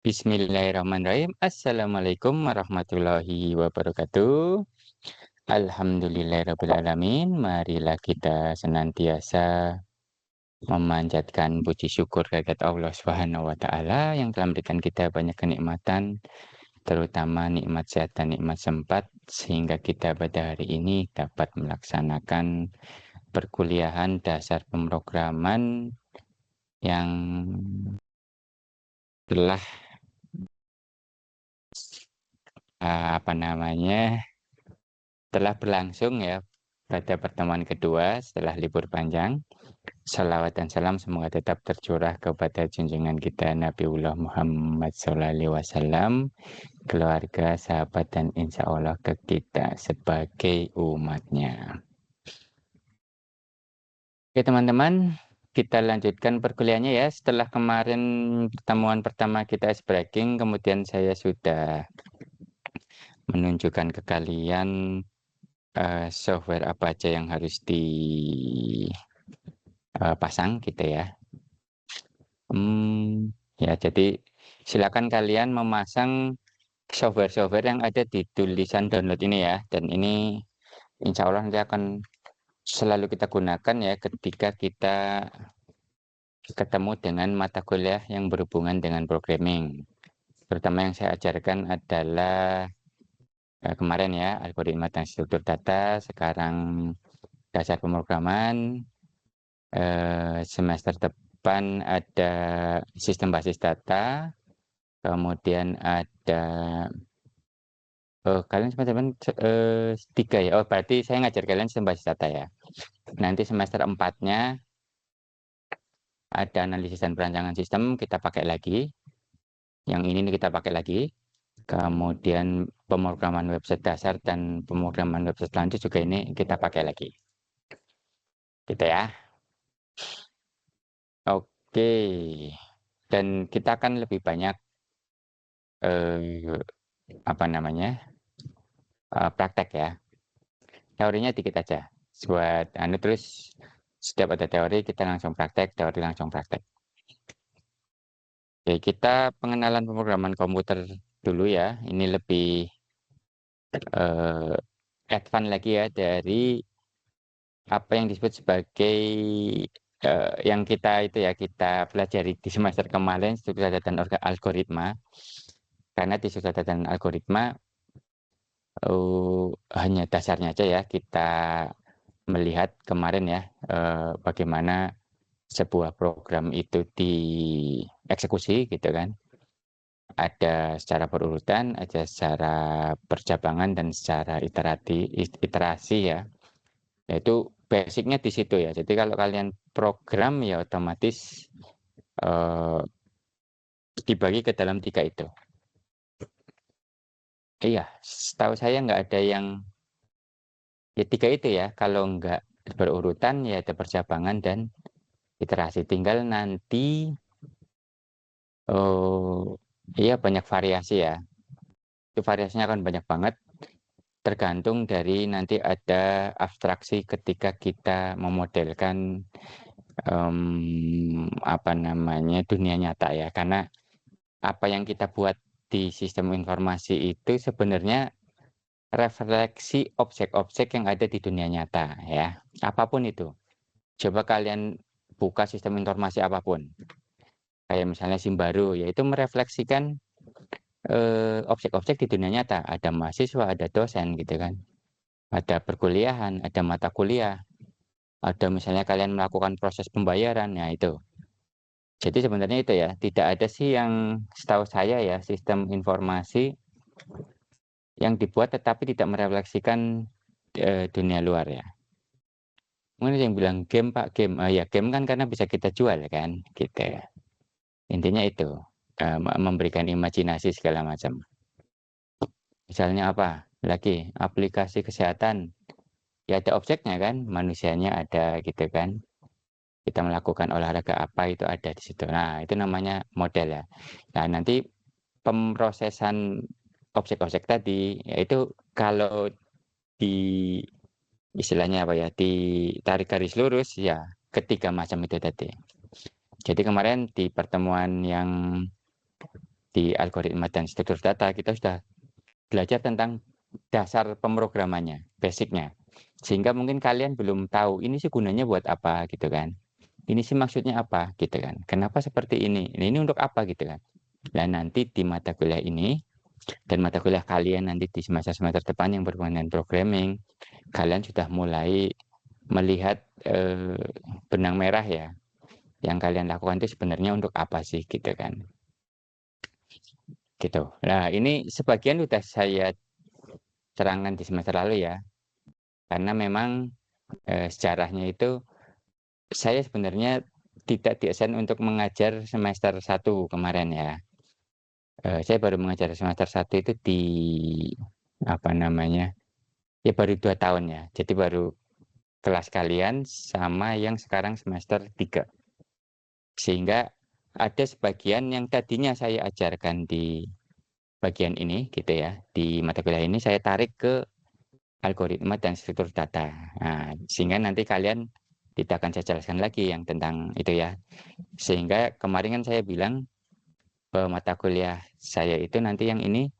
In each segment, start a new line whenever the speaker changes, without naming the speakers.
Bismillahirrahmanirrahim. Assalamualaikum warahmatullahi wabarakatuh. Alhamdulillahirrahmanirrahim. Marilah kita senantiasa memanjatkan puji syukur kehadirat Allah Subhanahu wa Ta'ala yang telah memberikan kita banyak kenikmatan, terutama nikmat sehat dan nikmat sempat, sehingga kita pada hari ini dapat melaksanakan perkuliahan dasar pemrograman yang telah telah berlangsung ya pada pertemuan kedua setelah libur panjang. Salawat dan salam semoga tetap tercurah kepada junjungan kita Nabiullah Muhammad SAW, keluarga, sahabat, dan insya Allah ke kita sebagai umatnya. Oke teman-teman, kita lanjutkan perkuliahannya ya. Setelah kemarin pertemuan pertama kita ice breaking, kemudian saya sudah menunjukkan ke kalian software apa aja yang harus dipasang gitu ya. Ya, jadi silakan kalian memasang software-software yang ada di tulisan download ini ya. Dan ini insya Allah nanti akan selalu kita gunakan ya ketika kita ketemu dengan mata kuliah yang berhubungan dengan programming. Terutama yang saya ajarkan adalah kemarin ya, algoritma dan struktur data, sekarang dasar pemrograman, semester depan ada sistem basis data, kemudian ada kalian semester depan 3 ya. Oh, berarti saya ngajar kalian sistem basis data ya. Nanti semester 4-nya ada analisis dan perancangan sistem, kita pakai lagi. Yang ini kita pakai lagi. Kemudian pemrograman website dasar dan pemrograman website lanjut juga ini kita pakai lagi. Gitu ya. Oke. Dan kita akan lebih banyak praktek ya. Teorinya dikit aja. Buat terus setiap ada teori kita langsung praktek, teori langsung praktek. Oke, kita pengenalan pemrograman komputer dulu ya. Ini lebih advance lagi ya dari apa yang disebut sebagai yang kita pelajari di semester kemarin, struktur data dan algoritma. Karena di struktur data dan algoritma hanya dasarnya aja ya, kita melihat kemarin ya bagaimana sebuah program itu dieksekusi gitu kan. Ada secara berurutan, ada secara berjabangan, dan secara iterasi ya. Yaitu basicnya di situ ya. Jadi kalau kalian program ya otomatis dibagi ke dalam 3 itu. Iya, setahu saya nggak ada yang ya 3 itu ya. Kalau nggak berurutan ya ada perjabangan dan iterasi. Tinggal nanti iya banyak variasi ya. Itu variasinya akan banyak banget. Tergantung dari nanti ada abstraksi ketika kita memodelkan dunia nyata ya. Karena apa yang kita buat di sistem informasi itu sebenarnya refleksi objek-objek yang ada di dunia nyata ya. Apapun itu. Coba kalian buka sistem informasi apapun. Kayak misalnya SIM baru, yaitu merefleksikan objek-objek di dunia nyata. Ada mahasiswa, ada dosen gitu kan. Ada perkuliahan, ada mata kuliah. Ada misalnya kalian melakukan proses pembayaran, ya itu. Jadi sebenarnya itu ya, tidak ada sih yang setahu saya ya, sistem informasi yang dibuat tetapi tidak merefleksikan dunia luar ya. Mungkin yang bilang game Pak, game. Ya game kan karena bisa kita jual kan, gitu ya. Intinya itu, memberikan imajinasi segala macam. Misalnya apa? Lagi, aplikasi kesehatan. Ya ada objeknya kan, manusianya ada gitu kan. Kita melakukan olahraga apa itu ada di situ. Nah, itu namanya model ya. Nah, nanti pemrosesan objek-objek tadi, yaitu kalau di istilahnya apa ya, ditarik garis lurus ya ketiga macam itu tadi. Jadi kemarin di pertemuan yang di algoritma dan struktur data, kita sudah belajar tentang dasar pemrogramannya, basic-nya. Sehingga mungkin kalian belum tahu, ini sih gunanya buat apa gitu kan. Ini sih maksudnya apa gitu kan. Kenapa seperti ini? Ini untuk apa gitu kan. Dan nanti di mata kuliah ini dan mata kuliah kalian nanti di semester-semester depan yang berhubungan dengan programming, kalian sudah mulai melihat benang merah ya. Yang kalian lakukan itu sebenarnya untuk apa sih gitu kan. Gitu. Nah, ini sebagian sudah saya terangkan di semester lalu ya. Karena memang sejarahnya itu saya sebenarnya tidak diassign untuk mengajar semester 1 kemarin ya. Saya baru mengajar semester 1 itu di apa namanya? Ya baru 2 tahun ya. Jadi baru kelas kalian sama yang sekarang semester 3. Sehingga ada sebagian yang tadinya saya ajarkan di bagian ini gitu ya. Di mata kuliah ini saya tarik ke algoritma dan struktur data. Nah, sehingga nanti kalian tidak akan saya jelaskan lagi yang tentang itu ya. Sehingga kemarin kan saya bilang bahwa mata kuliah saya itu nanti yang ini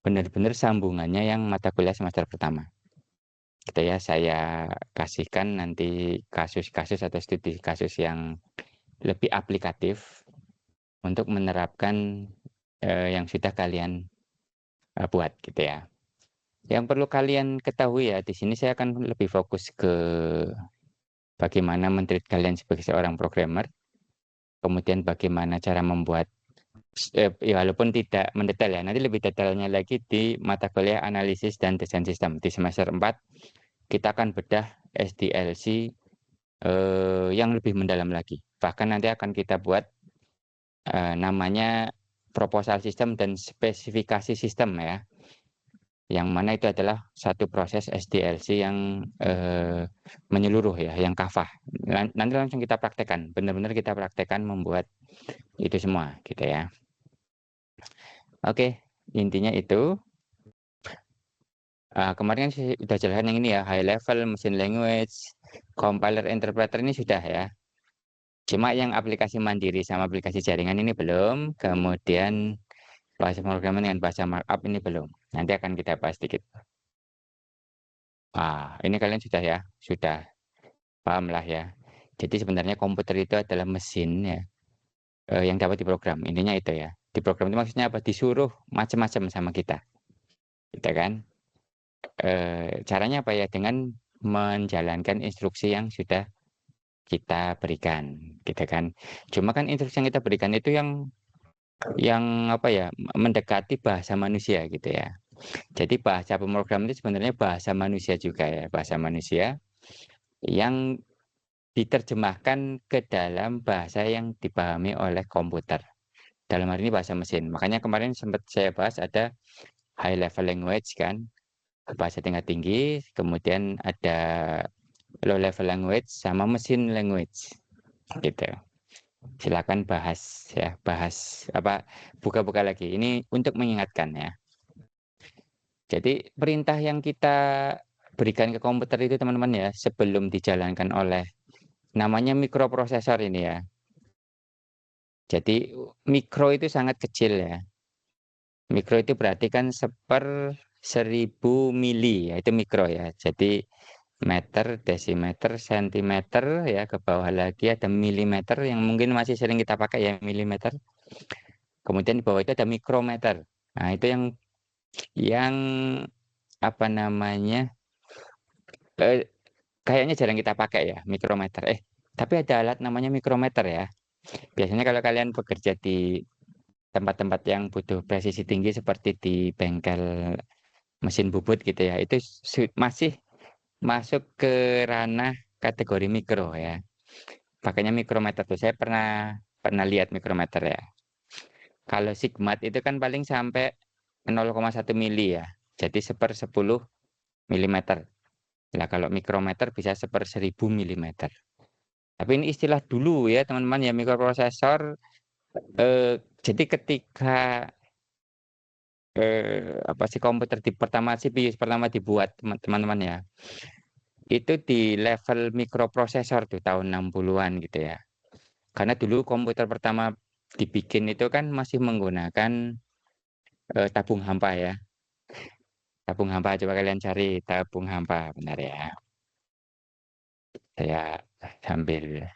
benar-benar sambungannya yang mata kuliah semester pertama. Gitu ya, saya kasihkan nanti kasus-kasus atau studi kasus yang lebih aplikatif untuk menerapkan yang sudah kalian buat gitu ya. Yang perlu kalian ketahui ya, di sini saya akan lebih fokus ke bagaimana men-treat kalian sebagai seorang programmer, kemudian bagaimana cara membuat ya walaupun tidak mendetail ya, nanti lebih detailnya lagi di mata kuliah analisis dan desain sistem. Di semester 4 kita akan bedah SDLC yang lebih mendalam lagi. Bahkan nanti akan kita buat namanya proposal sistem dan spesifikasi sistem ya. Yang mana itu adalah satu proses SDLC yang menyeluruh ya, yang kafah. Nanti langsung kita praktekkan, benar-benar kita praktekkan membuat itu semua gitu ya. Oke, intinya itu. Kemarin kan saya sudah jelaskan yang ini ya, high level, machine language, compiler, interpreter ini sudah ya. Cuma yang aplikasi mandiri sama aplikasi jaringan ini belum. Kemudian bahasa pemrograman dengan bahasa markup ini belum. Nanti akan kita bahas sedikit. Ini kalian sudah ya, sudah paham lah ya. Jadi sebenarnya komputer itu adalah mesin ya, yang dapat diprogram. Intinya itu ya. Diprogram itu maksudnya apa? Disuruh macam-macam sama kita. Gitu kan? Caranya apa ya? Dengan menjalankan instruksi yang sudah kita berikan, gitu kan. Cuma kan instruksi yang kita berikan itu yang apa ya, mendekati bahasa manusia gitu ya. Jadi bahasa pemrograman itu sebenarnya bahasa manusia juga ya, bahasa manusia yang diterjemahkan ke dalam bahasa yang dipahami oleh komputer. Dalam hal ini bahasa mesin. Makanya kemarin sempat saya bahas ada high level language kan, bahasa tingkat tinggi, kemudian ada low level language sama mesin language gitu. Silakan bahas ya, bahas apa, buka-buka lagi. Ini untuk mengingatkan ya. Jadi perintah yang kita berikan ke komputer itu teman-teman ya, sebelum dijalankan oleh namanya mikroprosesor ini ya. Jadi mikro itu sangat kecil ya. Mikro itu berarti kan 1/1000 mili ya, itu mikro ya. Jadi meter, desimeter, sentimeter ya, ke bawah lagi ada milimeter yang mungkin masih sering kita pakai ya, milimeter. Kemudian di bawah itu ada mikrometer. Nah, itu yang apa namanya? Kayaknya jarang kita pakai ya, mikrometer. Tapi ada alat namanya mikrometer ya. Biasanya kalau kalian bekerja di tempat-tempat yang butuh presisi tinggi seperti di bengkel mesin bubut gitu ya, itu masih masuk ke ranah kategori mikro ya. Pakainya mikrometer tuh. Saya pernah pernah lihat mikrometer ya. Kalau sigmat itu kan paling sampai 0,1 mili ya. Jadi 1/10 milimeter. Nah, kalau mikrometer bisa 1/1000 milimeter. Tapi ini istilah dulu ya teman-teman ya, mikroprosesor. Jadi ketika apa sih, komputer di pertama CPU pertama dibuat teman-teman ya, itu di level mikroprosesor tuh tahun 60-an gitu ya. Karena dulu komputer pertama dibikin itu kan masih menggunakan tabung hampa ya. Tabung hampa, coba kalian cari tabung hampa, benar ya. Saya sambil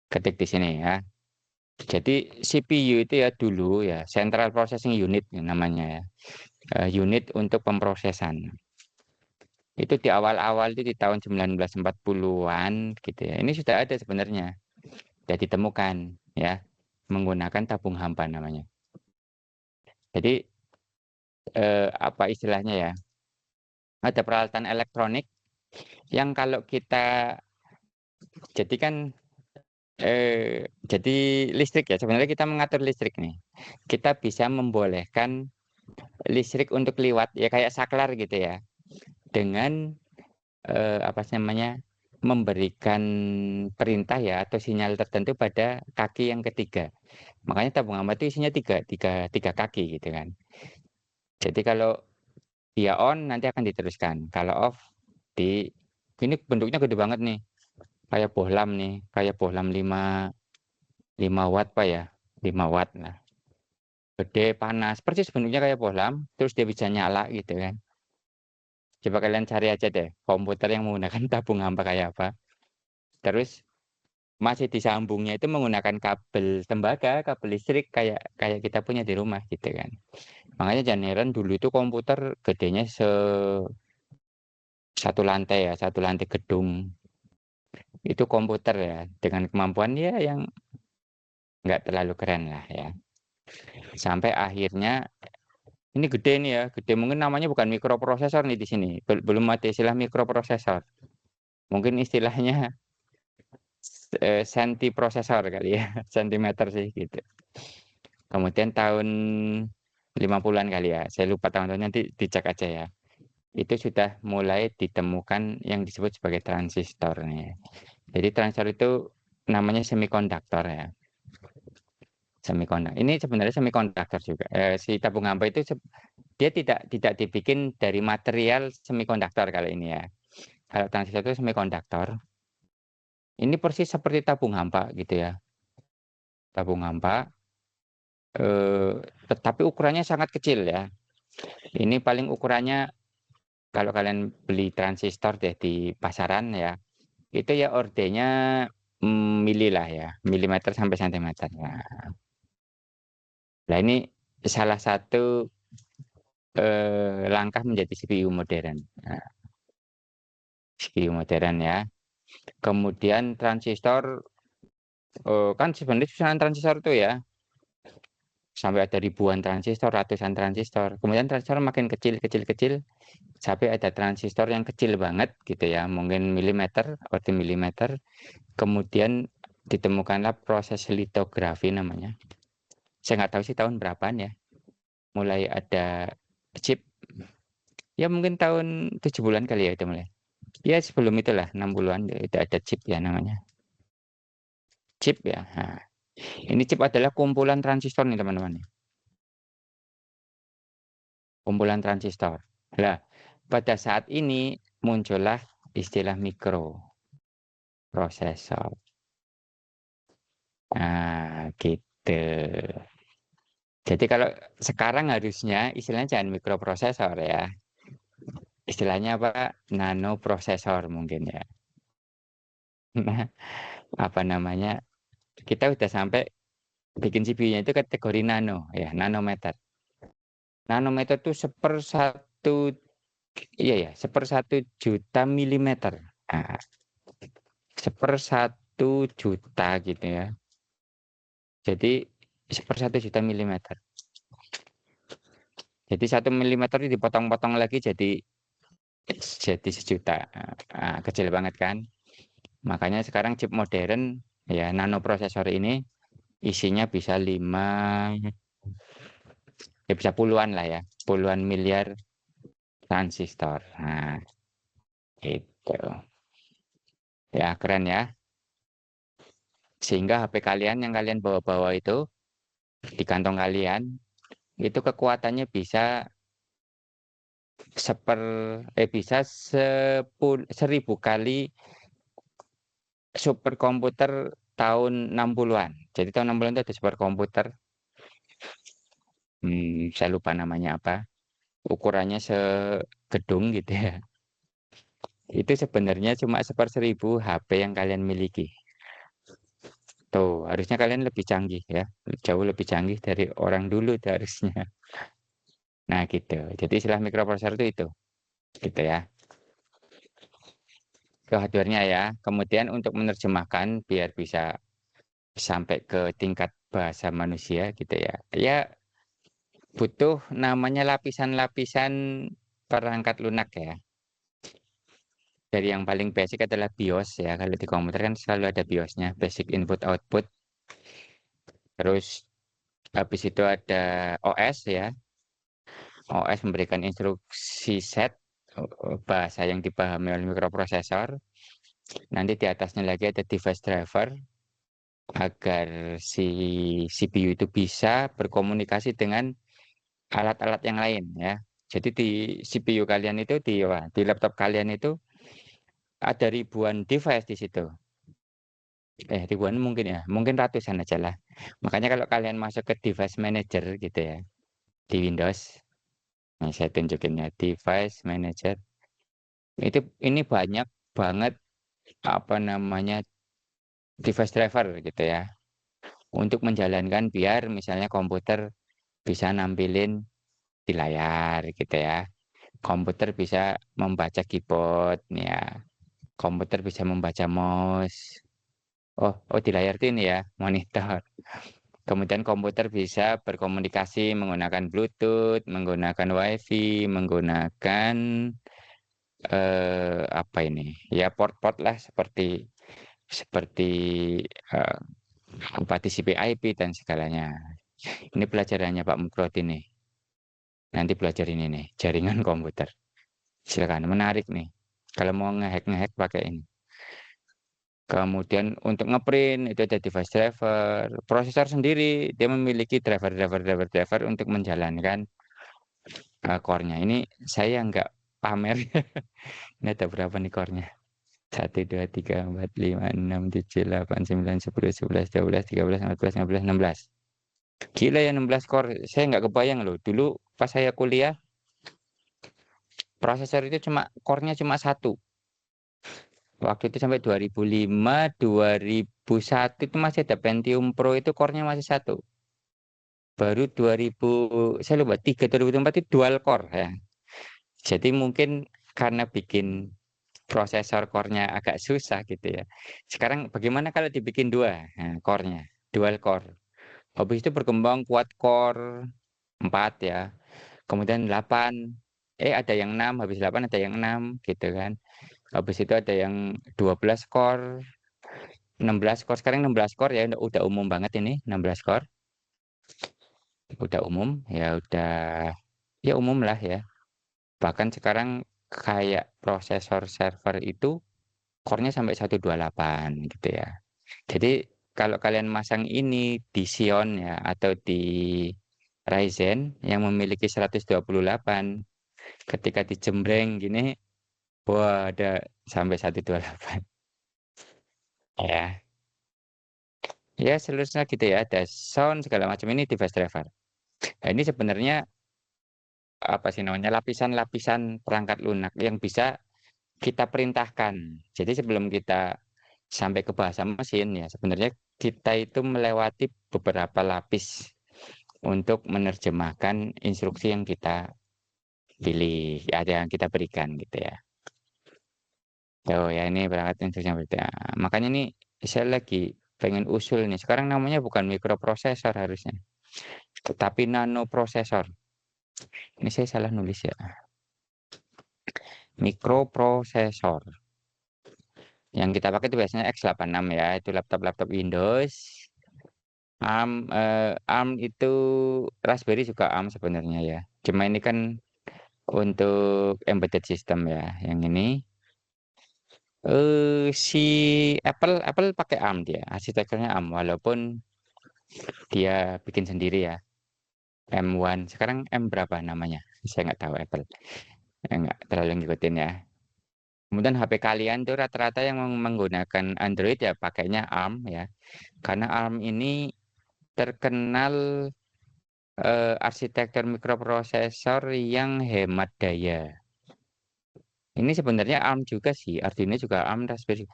ketik di sini ya. Jadi CPU itu ya dulu ya Central Processing Unit namanya ya. Unit untuk pemrosesan. Itu di awal-awal itu di tahun 1940-an gitu ya. Ini sudah ada sebenarnya. Sudah ditemukan ya menggunakan tabung hampa namanya. Jadi apa istilahnya ya? Ada peralatan elektronik yang kalau kita jadikan jadi listrik ya, sebenarnya kita mengatur listrik nih. Kita bisa membolehkan listrik untuk liwat ya kayak saklar gitu ya. Dengan apa namanya? Memberikan perintah ya atau sinyal tertentu pada kaki yang ketiga. Makanya tabung hampa itu isinya tiga kaki gitu kan. Jadi kalau dia on nanti akan diteruskan. Kalau off di ini bentuknya gede banget nih. Kayak bohlam nih, kayak bohlam 5 watt Pak ya. 5 watt lah. Gede, panas, persis bentuknya kayak bohlam, terus dia bisa nyala gitu kan. Coba kalian cari aja deh komputer yang menggunakan tabung hampa kayak apa. Terus masih disambungnya itu menggunakan kabel tembaga, kabel listrik kayak kayak kita punya di rumah gitu kan. Makanya jangan heran dulu itu komputer gedenya satu lantai ya, satu lantai gedung. Itu komputer ya dengan kemampuan ya yang nggak terlalu keren lah ya. Sampai akhirnya ini gede nih ya, gede mungkin namanya bukan mikroprosesor nih di sini. Belum ada istilah mikroprosesor. Mungkin istilahnya sentiprosesor kali ya, sentimeter sih gitu. Kemudian tahun 50-an kali ya, saya lupa tahun-tahunnya nanti dicek aja ya. Itu sudah mulai ditemukan yang disebut sebagai transistor nih. Jadi transistor itu namanya semikonduktor ya. Semikonduktor. Ini sebenarnya semikonduktor juga. Si tabung hampa itu dia tidak dibikin dari material semikonduktor kali ini ya. Kalau transistor itu semikonduktor. Ini persis seperti tabung hampa gitu ya. Tabung hampa tetapi ukurannya sangat kecil ya. Ini paling ukurannya kalau kalian beli transistor deh di pasaran ya, itu ya ordenya mili lah ya, milimeter sampai sentimeter. Nah ini salah satu langkah menjadi CPU modern. Nah, CPU modern ya. Kemudian transistor kan sebenarnya susunan transistor itu ya sampai ada ribuan transistor, ratusan transistor. Kemudian transistor makin kecil, kecil, kecil sampai ada transistor yang kecil banget gitu ya, mungkin milimeter, order milimeter. Kemudian ditemukanlah proses litografi namanya. Saya nggak tahu sih tahun berapaan ya. Mulai ada chip. Ya mungkin tahun 70-an kali ya itu mulai. Ya sebelum itulah 60-an itu ada chip ya namanya. Chip ya. Nah, ini chip adalah kumpulan transistor nih teman-teman. Kumpulan transistor. Nah, pada saat ini muncullah istilah mikroprosesor. Nah, gitu. Jadi kalau sekarang harusnya istilahnya jangan mikroprosesor ya. Istilahnya apa? Nanoprosesor mungkin ya. Nah, apa namanya? Kita udah sampai bikin CPU-nya itu kategori nano ya, nanometer. Nanometer itu iya ya, 1/1 juta milimeter. Nah, 1/1 juta gitu ya. Jadi 1/1 juta milimeter. Jadi 1 milimeter itu dipotong-potong lagi jadi sejuta. Nah, kecil banget kan. Makanya sekarang chip modern ya nanoprosesor ini isinya bisa 5 ya bisa puluhan lah ya, puluhan miliar transistor. Nah, itu. Ya keren ya. Sehingga HP kalian yang kalian bawa-bawa itu di kantong kalian itu kekuatannya bisa seper bisa 1000 kali superkomputer tahun 60-an. Jadi tahun 60-an itu ada superkomputer, saya lupa namanya apa, ukurannya segedung gitu ya. Itu sebenarnya cuma 1/1000 HP yang kalian miliki. Tuh, harusnya kalian lebih canggih ya, jauh lebih canggih dari orang dulu tuh harusnya. Nah gitu, jadi istilah mikroprosesor itu, gitu ya. Ke hardware-nya ya, kemudian untuk menerjemahkan biar bisa sampai ke tingkat bahasa manusia gitu ya. Ya butuh namanya lapisan-lapisan perangkat lunak ya. Dari yang paling basic adalah BIOS ya. Kalau di komputer kan selalu ada BIOS-nya, basic input output. Terus habis itu ada OS ya. OS memberikan instruksi set bahasa yang dipahami oleh mikroprosesor. Nanti di atasnya lagi ada device driver agar si CPU itu bisa berkomunikasi dengan alat-alat yang lain ya. Jadi di CPU kalian itu di laptop kalian itu ada ribuan device di situ. Ribuan mungkin ya, mungkin ratusan aja lah. Makanya kalau kalian masuk ke device manager gitu ya di Windows, nah saya tunjukin ya device manager. Ini banyak banget apa namanya device driver gitu ya untuk menjalankan biar misalnya komputer bisa nampilin di layar gitu ya. Komputer bisa membaca keyboard ya. Komputer bisa membaca mouse. Oh, di layar itu ini ya, monitor. Kemudian komputer bisa berkomunikasi menggunakan Bluetooth, menggunakan WiFi, menggunakan apa ini? Ya port-port lah seperti seperti eh, apa TCP IP dan segalanya. Ini pelajarannya Pak Mukrot ini. Nanti belajar ini nih, jaringan komputer. Silakan, menarik nih. Kalau mau ngehack pakai ini. Kemudian untuk ngeprint itu ada device driver. Prosesor sendiri dia memiliki driver untuk menjalankan core-nya. Ini saya nggak pamer. Ini ada berapa nih core-nya? 1, 2, 3, 4, 5, 6, 7, 8, 9, 10, 11, 12, 13, 14, 15, 16. Gila ya 16 core. Saya nggak kebayang loh. Dulu pas saya kuliah, prosesor itu core-nya cuma satu. Waktu itu sampai 2005, 2001 itu masih ada Pentium Pro itu core-nya masih satu. Baru 2000, saya lupa, 2004 itu dual core ya. Jadi mungkin karena bikin prosesor core-nya agak susah gitu ya. Sekarang bagaimana kalau dibikin dua core-nya, dual core. Habis itu berkembang quad core 4 ya. Kemudian 8. Ada yang 6, habis 8 ada yang 6 gitu kan. Habis itu ada yang 12 core, 16 core. Sekarang 16 core ya udah umum banget ini 16 core. Udah umum ya ya umum lah ya. Bahkan sekarang kayak prosesor server itu core-nya sampai 128 gitu ya. Jadi kalau kalian masang ini di Xeon ya atau di Ryzen yang memiliki 128, ketika dijembreng gini, wah ada sampai 128 ya. Ya seluruhnya gitu ya, ada sound segala macam ini device driver. Nah, ini sebenarnya apa sih namanya lapisan-lapisan perangkat lunak yang bisa kita perintahkan. Jadi sebelum kita sampai ke bahasa mesin ya sebenarnya kita itu melewati beberapa lapis untuk menerjemahkan instruksi yang kita pilih, ada yang kita berikan gitu ya. Oh ya ini perangkat instruksi yang berbeda. Makanya ini saya lagi pengen usul nih. Sekarang namanya bukan mikroprosesor harusnya, tetapi nanoprosesor. Ini saya salah nulis ya. Mikroprosesor. Yang kita pakai itu biasanya x86 ya, itu laptop-laptop Windows. ARM itu Raspberry juga ARM sebenarnya ya. Cuma ini kan untuk embedded system ya. Yang ini si Apple pakai ARM dia, arsitekturnya ARM walaupun dia bikin sendiri ya. M1 sekarang M berapa namanya? Saya nggak tahu Apple. Nggak terlalu ngikutin ya. Kemudian HP kalian tuh rata-rata yang menggunakan Android ya pakainya ARM ya. Karena ARM ini terkenal arsitektur mikroprosesor yang hemat daya. Ini sebenarnya ARM juga sih, Arduino juga ARM, Raspberry.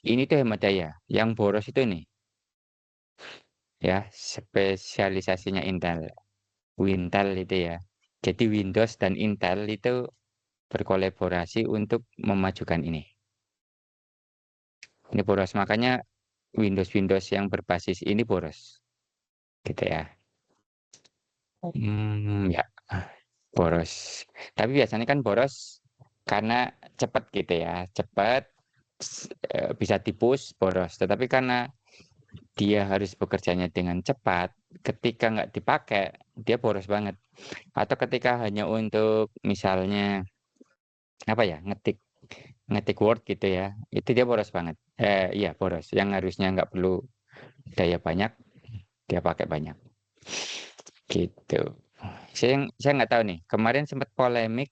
Ini tuh hemat daya. Yang boros itu nih, ya spesialisasinya Intel, Wintel itu ya. Jadi Windows dan Intel itu berkolaborasi untuk memajukan ini. Ini boros, makanya Windows yang berbasis ini boros, gitu ya. Ya, boros. Tapi biasanya kan boros karena cepat gitu ya, cepat bisa dipus boros. Tetapi karena dia harus bekerjanya dengan cepat, ketika nggak dipakai dia boros banget. Atau ketika hanya untuk misalnya apa ya, ngetik ngetik Word gitu ya, itu dia boros banget. Iya boros. Yang harusnya nggak perlu daya banyak, dia pakai banyak. Gitu. Saya nggak tahu nih. Kemarin sempat polemik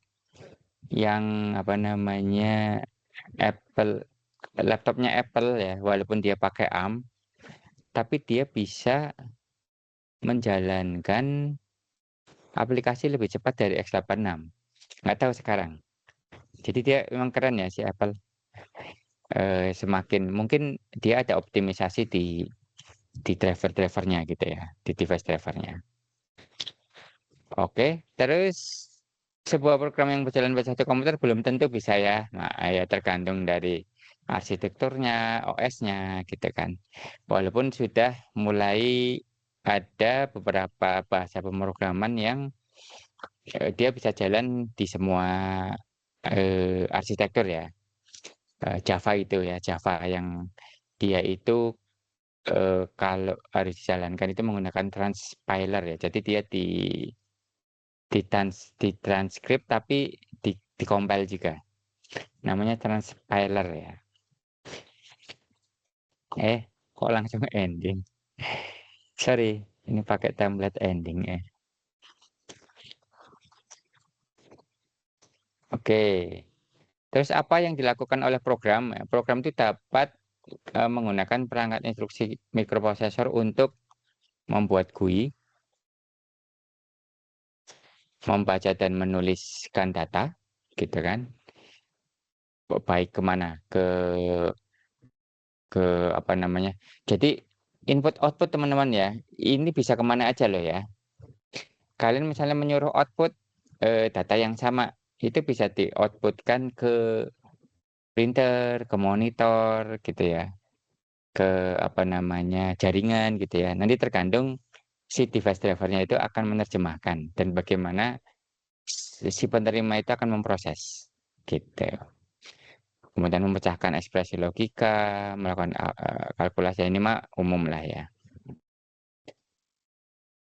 yang apa namanya Apple laptopnya Apple ya, walaupun dia pakai ARM, tapi dia bisa menjalankan aplikasi lebih cepat dari x86. Nggak tahu sekarang. Jadi dia memang keren ya si Apple. Semakin mungkin dia ada optimisasi di driver-drivernya gitu ya, di device drivernya. Oke, terus sebuah program yang berjalan pada satu komputer belum tentu bisa ya. Nah, ya tergantung dari arsitekturnya, OS-nya gitu kan. Walaupun sudah mulai ada beberapa bahasa pemrograman yang dia bisa jalan di semua arsitektur ya. Java itu ya, Java yang dia itu kalau harus dijalankan itu menggunakan transpiler ya. Jadi dia ditranskrip tapi dikompil juga. Namanya transpiler ya. Kok langsung ending? Sorry, ini pakai template ending ya. Oke. Terus apa yang dilakukan oleh program? Program itu dapat menggunakan perangkat instruksi mikroprosesor untuk membuat GUI, membaca dan menuliskan data, gitu kan? Baik kemana? Ke apa namanya? Jadi input output teman-teman ya, ini bisa kemana aja loh ya. Kalian misalnya menyuruh output data yang sama, itu bisa di-outputkan ke printer, ke monitor gitu ya, ke apa namanya, jaringan gitu ya. Nanti tergantung si device drivernya itu akan menerjemahkan dan bagaimana si penerima itu akan memproses gitu. Kemudian memecahkan ekspresi logika, melakukan kalkulasi ini mah umum lah ya.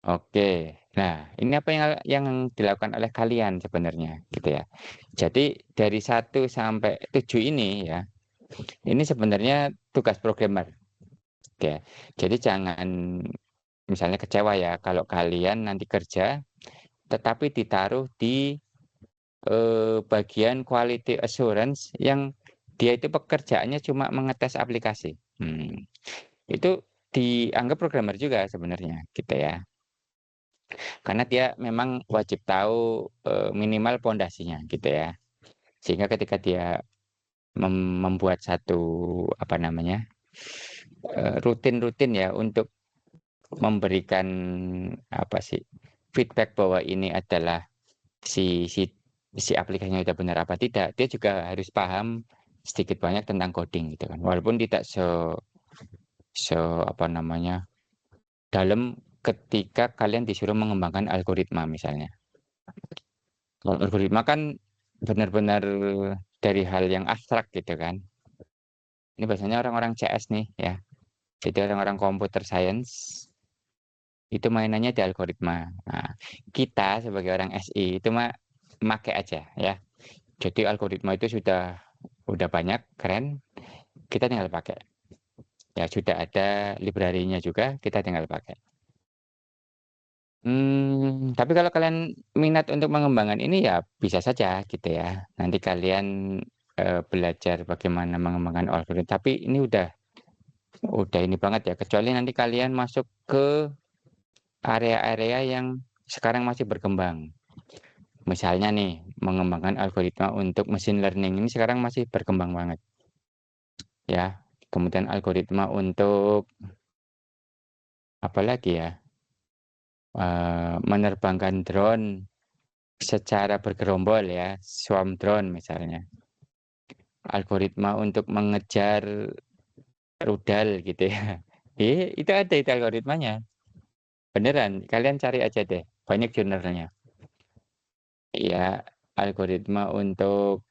Oke. Nah, ini apa yang dilakukan oleh kalian sebenarnya gitu ya. Jadi dari 1 sampai 7 ini ya, ini sebenarnya tugas programmer. Oke. Jadi jangan misalnya kecewa ya kalau kalian nanti kerja tetapi ditaruh di bagian quality assurance yang dia itu pekerjaannya cuma mengetes aplikasi. Itu dianggap programmer juga sebenarnya gitu ya. Karena dia memang wajib tahu minimal pondasinya gitu ya. Sehingga ketika dia membuat satu apa namanya rutin-rutin ya untuk memberikan apa sih feedback bahwa ini adalah si si si aplikasinya sudah benar apa tidak, dia juga harus paham sedikit banyak tentang coding gitu kan. Walaupun tidak se apa namanya dalam ketika kalian disuruh mengembangkan algoritma misalnya. Kalau algoritma kan benar-benar dari hal yang abstrak gitu kan. Ini biasanya orang-orang CS nih ya. Jadi orang-orang computer science itu mainannya di algoritma. Nah, kita sebagai orang SI itu mah make aja ya. Jadi algoritma itu udah banyak, keren, kita tinggal pakai. Ya sudah ada library-nya juga, kita tinggal pakai. Tapi kalau kalian minat untuk mengembangkan ini ya bisa saja gitu ya. Nanti kalian belajar bagaimana mengembangkan algoritma, tapi ini udah ini banget ya, kecuali nanti kalian masuk ke area-area yang sekarang masih berkembang. Misalnya nih, mengembangkan algoritma untuk machine learning ini sekarang masih berkembang banget, ya. Kemudian algoritma untuk apa lagi ya, menerbangkan drone secara bergerombol ya, swarm drone misalnya. Algoritma untuk mengejar rudal gitu ya. Itu ada itu algoritmanya. Beneran, kalian cari aja deh, banyak jurnalnya. Ya, algoritma untuk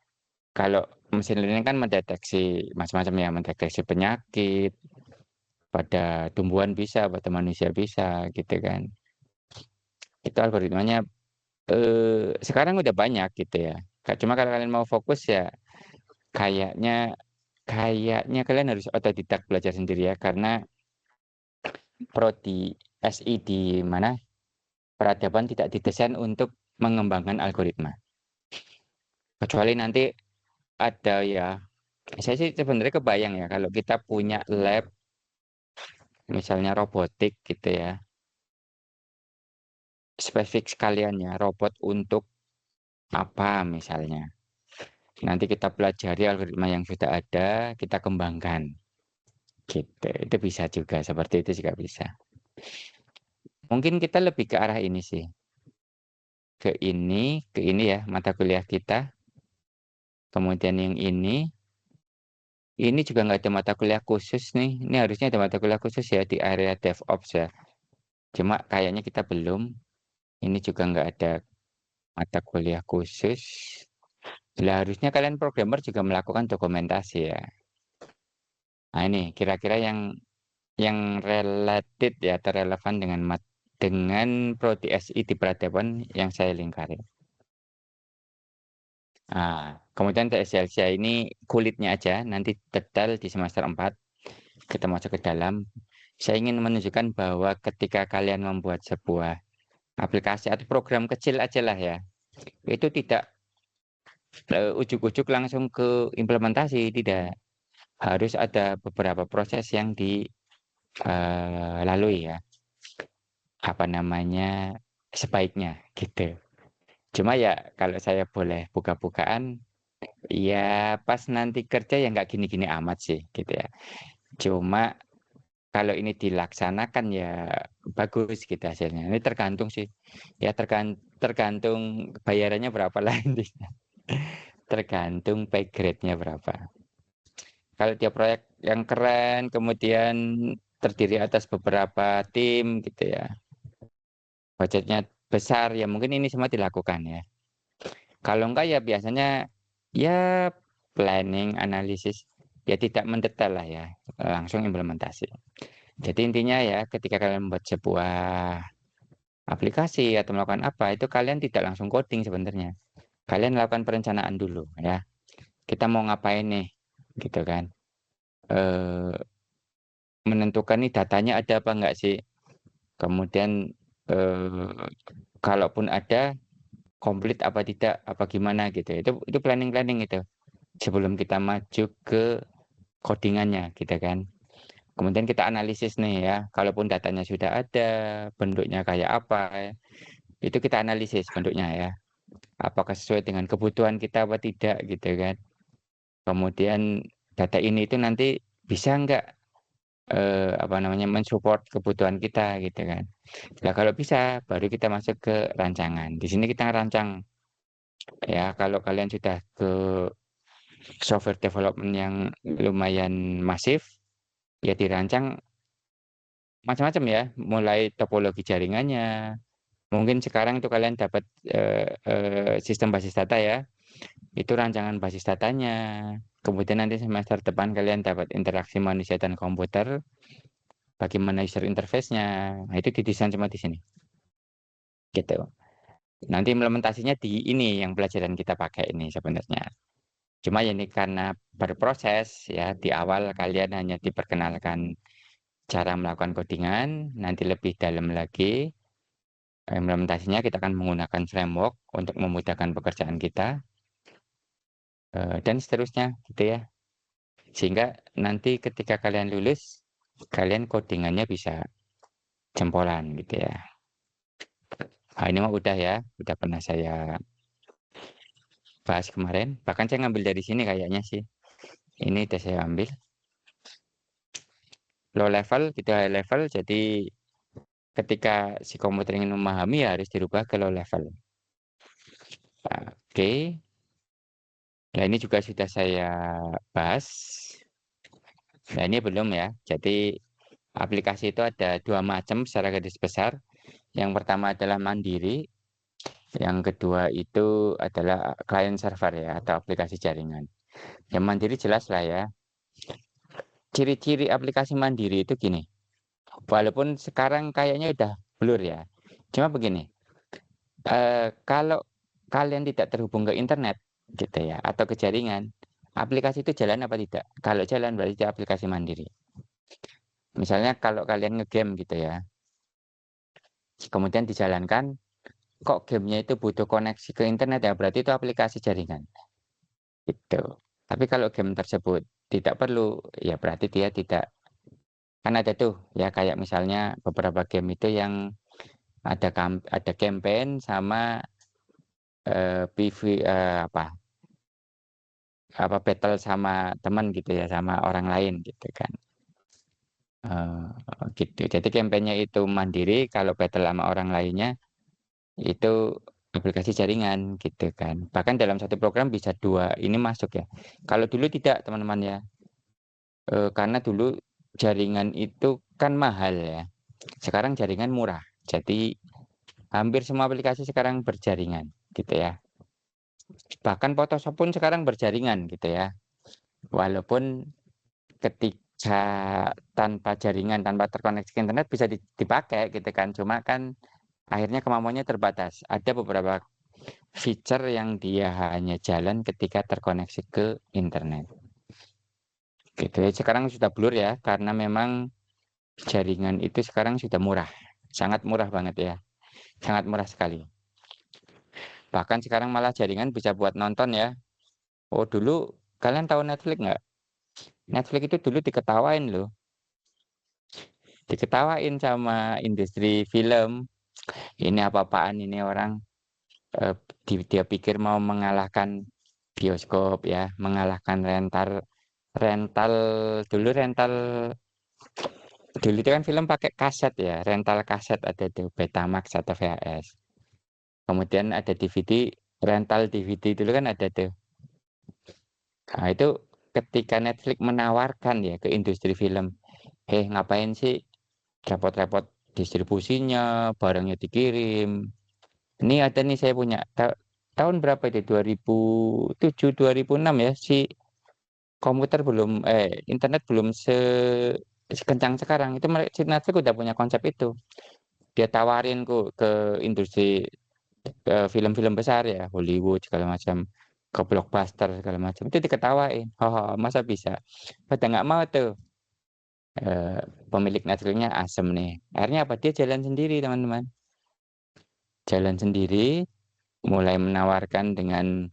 kalau mesin learning kan mendeteksi macam-macam ya, mendeteksi penyakit pada tumbuhan bisa, pada manusia bisa gitu kan. Itu algoritmanya sekarang udah banyak gitu ya. Cuma kalau kalian mau fokus ya kayaknya kayaknya kalian harus otodidak belajar sendiri ya, karena prodi SI di mana peradaban tidak didesain untuk mengembangkan algoritma. Kecuali nanti ada ya, saya sih sebenarnya kebayang ya kalau kita punya lab misalnya robotik gitu ya, spesifik sekalian ya, robot untuk apa misalnya. Nanti kita pelajari algoritma yang sudah ada, kita kembangkan. Gitu. Itu bisa juga, seperti itu juga bisa. Mungkin kita lebih ke arah ini sih. Ke ini ya, mata kuliah kita. Kemudian yang ini juga nggak ada mata kuliah khusus nih. Ini harusnya ada mata kuliah khusus ya di area DevOps ya. Cuma kayaknya kita belum. Ini juga nggak ada mata kuliah khusus. Lah harusnya kalian programmer juga melakukan dokumentasi ya. Nah ini kira-kira yang related ya atau relevan dengan prodi SI di peradaban yang saya lingkari. Kemudian TSLC ini kulitnya aja, nanti detail di semester 4 kita masuk ke dalam. Saya ingin menunjukkan bahwa ketika kalian membuat sebuah aplikasi atau program kecil aja lah ya, itu tidak ujuk-ujuk langsung ke implementasi, tidak. Harus ada beberapa proses yang dilalui ya, apa namanya, sebaiknya gitu. Cuma ya kalau saya boleh buka-bukaan, ya pas nanti kerja ya nggak gini-gini amat sih gitu ya. Cuma kalau ini dilaksanakan ya bagus gitu hasilnya. Ini tergantung sih. Ya tergantung bayarannya berapa lah intinya. Tergantung pay grade-nya berapa. Kalau dia proyek yang keren, kemudian terdiri atas beberapa tim gitu ya. Budgetnya besar ya mungkin ini semua dilakukan ya. Kalau enggak ya biasanya ya planning, analisis, ya tidak mendetail lah ya, langsung implementasi. Jadi intinya ya ketika kalian membuat sebuah aplikasi atau melakukan apa, itu kalian tidak langsung coding sebenarnya. Kalian lakukan perencanaan dulu ya. Kita mau ngapain nih, gitu kan. Eh, menentukan nih datanya ada apa enggak sih. Kemudian eh, kalaupun ada, komplit apa tidak, apa gimana gitu. Itu planning-planning itu. Sebelum kita maju ke codingannya gitu kan. Kemudian kita analisis nih ya, kalaupun datanya sudah ada, bentuknya kayak apa, ya, itu kita analisis bentuknya ya. Apakah sesuai dengan kebutuhan kita apa tidak gitu kan. Kemudian data ini itu nanti bisa nggak apa namanya mensupport kebutuhan kita gitu kan. Nah kalau bisa baru kita masuk ke rancangan. Di sini kita rancang ya kalau kalian sudah ke software development yang lumayan masif ya dirancang macam-macam ya, mulai topologi jaringannya. Mungkin sekarang itu kalian dapat sistem basis data ya, itu rancangan basis datanya. Kemudian nanti semester depan kalian dapat interaksi manusia dan komputer, bagaimana user interface-nya. Nah, itu didesain semua di sini. Gitu. Nanti implementasinya di ini yang pelajaran kita pakai ini sebenarnya. Cuma ya ini karena berproses ya, di awal kalian hanya diperkenalkan cara melakukan codingan, nanti lebih dalam lagi implementasinya kita akan menggunakan framework untuk memudahkan pekerjaan kita. dan seterusnya gitu ya. Sehingga nanti ketika kalian lulus, kalian codingannya bisa jempolan gitu ya. Nah, ini mah udah ya, udah pernah saya bahas kemarin. Bahkan saya ngambil dari sini kayaknya sih. Ini udah saya ambil. Low level gitu, high level. Jadi ketika si komputer ingin memahami ya harus dirubah ke low level. Oke. Nah ini juga sudah saya bahas. Nah ini belum ya. Jadi aplikasi itu ada dua macam secara garis besar. Yang pertama adalah mandiri. Yang kedua itu adalah client server ya atau aplikasi jaringan. Yang mandiri jelas lah ya. Ciri-ciri aplikasi mandiri itu gini. Walaupun sekarang kayaknya udah blur ya. Cuma begini, kalau kalian tidak terhubung ke internet gitu ya atau ke jaringan, aplikasi itu jalan apa tidak? Kalau jalan berarti itu aplikasi mandiri. Misalnya kalau kalian ngegame gitu ya, kemudian dijalankan, kok gamenya itu butuh koneksi ke internet ya berarti itu aplikasi jaringan. Gitu. Tapi kalau game tersebut tidak perlu, ya berarti dia tidak. Kan ada tuh ya kayak misalnya beberapa game itu yang ada campaign sama PV apa battle sama teman gitu ya sama orang lain gitu kan. Gitu. Jadi kampanye itu mandiri, kalau battle sama orang lainnya itu aplikasi jaringan gitu kan. Bahkan dalam satu program bisa dua ini masuk ya. Kalau dulu tidak teman-teman ya. Karena dulu jaringan itu kan mahal ya. Sekarang jaringan murah. Jadi hampir semua aplikasi sekarang berjaringan gitu ya. Bahkan Photoshop pun sekarang berjaringan gitu ya. Walaupun ketika tanpa jaringan, tanpa terkoneksi ke internet bisa dipakai gitu kan. Cuma kan akhirnya kemampuannya terbatas. Ada beberapa feature yang dia hanya jalan ketika terkoneksi ke internet. Gitu ya. Sekarang sudah blur ya, karena memang jaringan itu sekarang sudah murah. Sangat murah banget ya. Sangat murah sekali. Bahkan sekarang malah jaringan bisa buat nonton ya. Oh dulu kalian tahu Netflix nggak? Netflix itu dulu diketawain loh. Diketawain sama industri film. Ini apa-apaan ini orang eh, dia pikir mau mengalahkan bioskop ya, mengalahkan rental rental dulu rental dulu itu kan film pakai kaset ya, rental kaset ada tuh Betamax atau VHS. Kemudian ada DVD, rental DVD dulu kan ada tuh. Nah, itu ketika Netflix menawarkan ya ke industri film, ngapain sih repot-repot distribusinya, barangnya dikirim. Ini ada nih saya punya tahun berapa itu 2007 2006 ya si komputer belum internet belum sekencang sekarang itu si Netflix udah punya konsep itu. Dia tawarin ke industri film-film besar ya Hollywood segala macam ke blockbuster segala macam itu diketawain. Oh, masa bisa? Pada nggak mau tuh eh, pemilik Netflixnya asem nih. Akhirnya apa? Dia jalan sendiri teman-teman. Jalan sendiri, mulai menawarkan dengan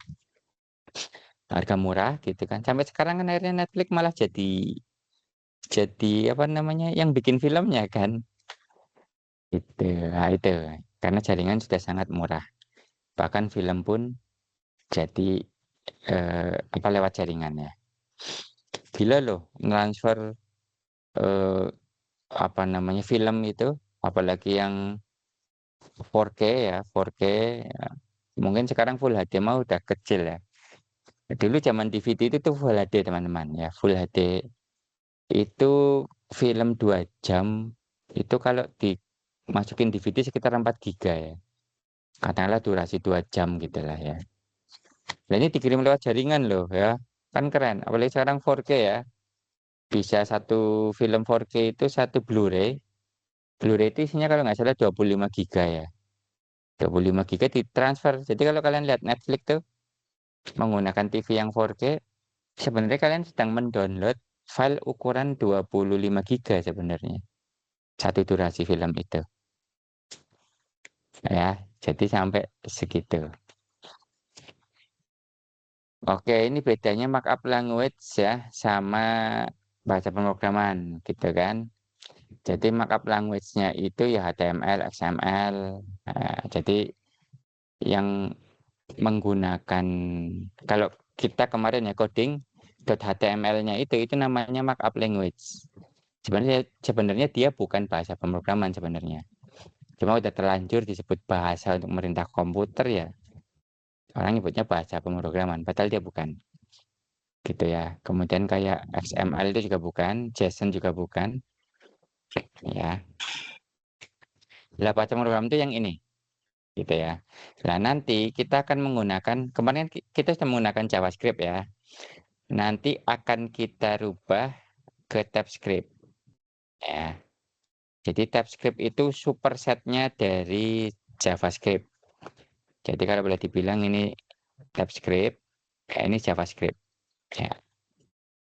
harga murah gitu kan. Sampai sekarang kan akhirnya Netflix malah jadi apa namanya yang bikin filmnya kan. Itu, nah itu karena jaringan sudah sangat murah. Bahkan film pun jadi apa lewat jaringan ya. Gila loh transfer eh, apa namanya film itu, apalagi yang 4K ya, 4K ya. Mungkin sekarang Full HD mah udah kecil ya. Dulu zaman DVD itu tuh Full HD teman-teman ya, Full HD itu film 2 jam itu kalau dimasukin DVD sekitar 4 giga ya. Katakanlah durasi 2 jam gitu lah ya. Nah ini dikirim lewat jaringan loh ya. Kan keren. Apalagi sekarang 4K ya. Bisa satu film 4K itu satu Blu-ray. Blu-ray itu isinya kalau nggak salah 25 giga ya. 25 giga ditransfer. Jadi kalau kalian lihat Netflix tuh menggunakan TV yang 4K, sebenarnya kalian sedang mendownload file ukuran 25 giga sebenarnya. Satu durasi film itu. Ya, jadi sampai segitu. Oke, ini bedanya markup language ya sama bahasa pemrograman gitu kan. Jadi markup language-nya itu ya HTML, XML. Jadi yang menggunakan kalau kita kemarin ya coding .html-nya itu namanya markup language. Sebenarnya dia bukan bahasa pemrograman sebenarnya. Cuma udah terlanjur disebut bahasa untuk merintah komputer ya. Orang nyebutnya bahasa pemrograman, padahal dia bukan. Gitu ya. Kemudian kayak XML itu juga bukan, JSON juga bukan, ya. Lah bahasa pemrograman itu yang ini, gitu ya. Nah, nanti kita akan menggunakan kemarin kita sudah menggunakan JavaScript ya. Nanti akan kita rubah ke TypeScript ya. Jadi TypeScript itu supersetnya dari JavaScript. Jadi kalau boleh dibilang ini TypeScript, ini JavaScript. Ya,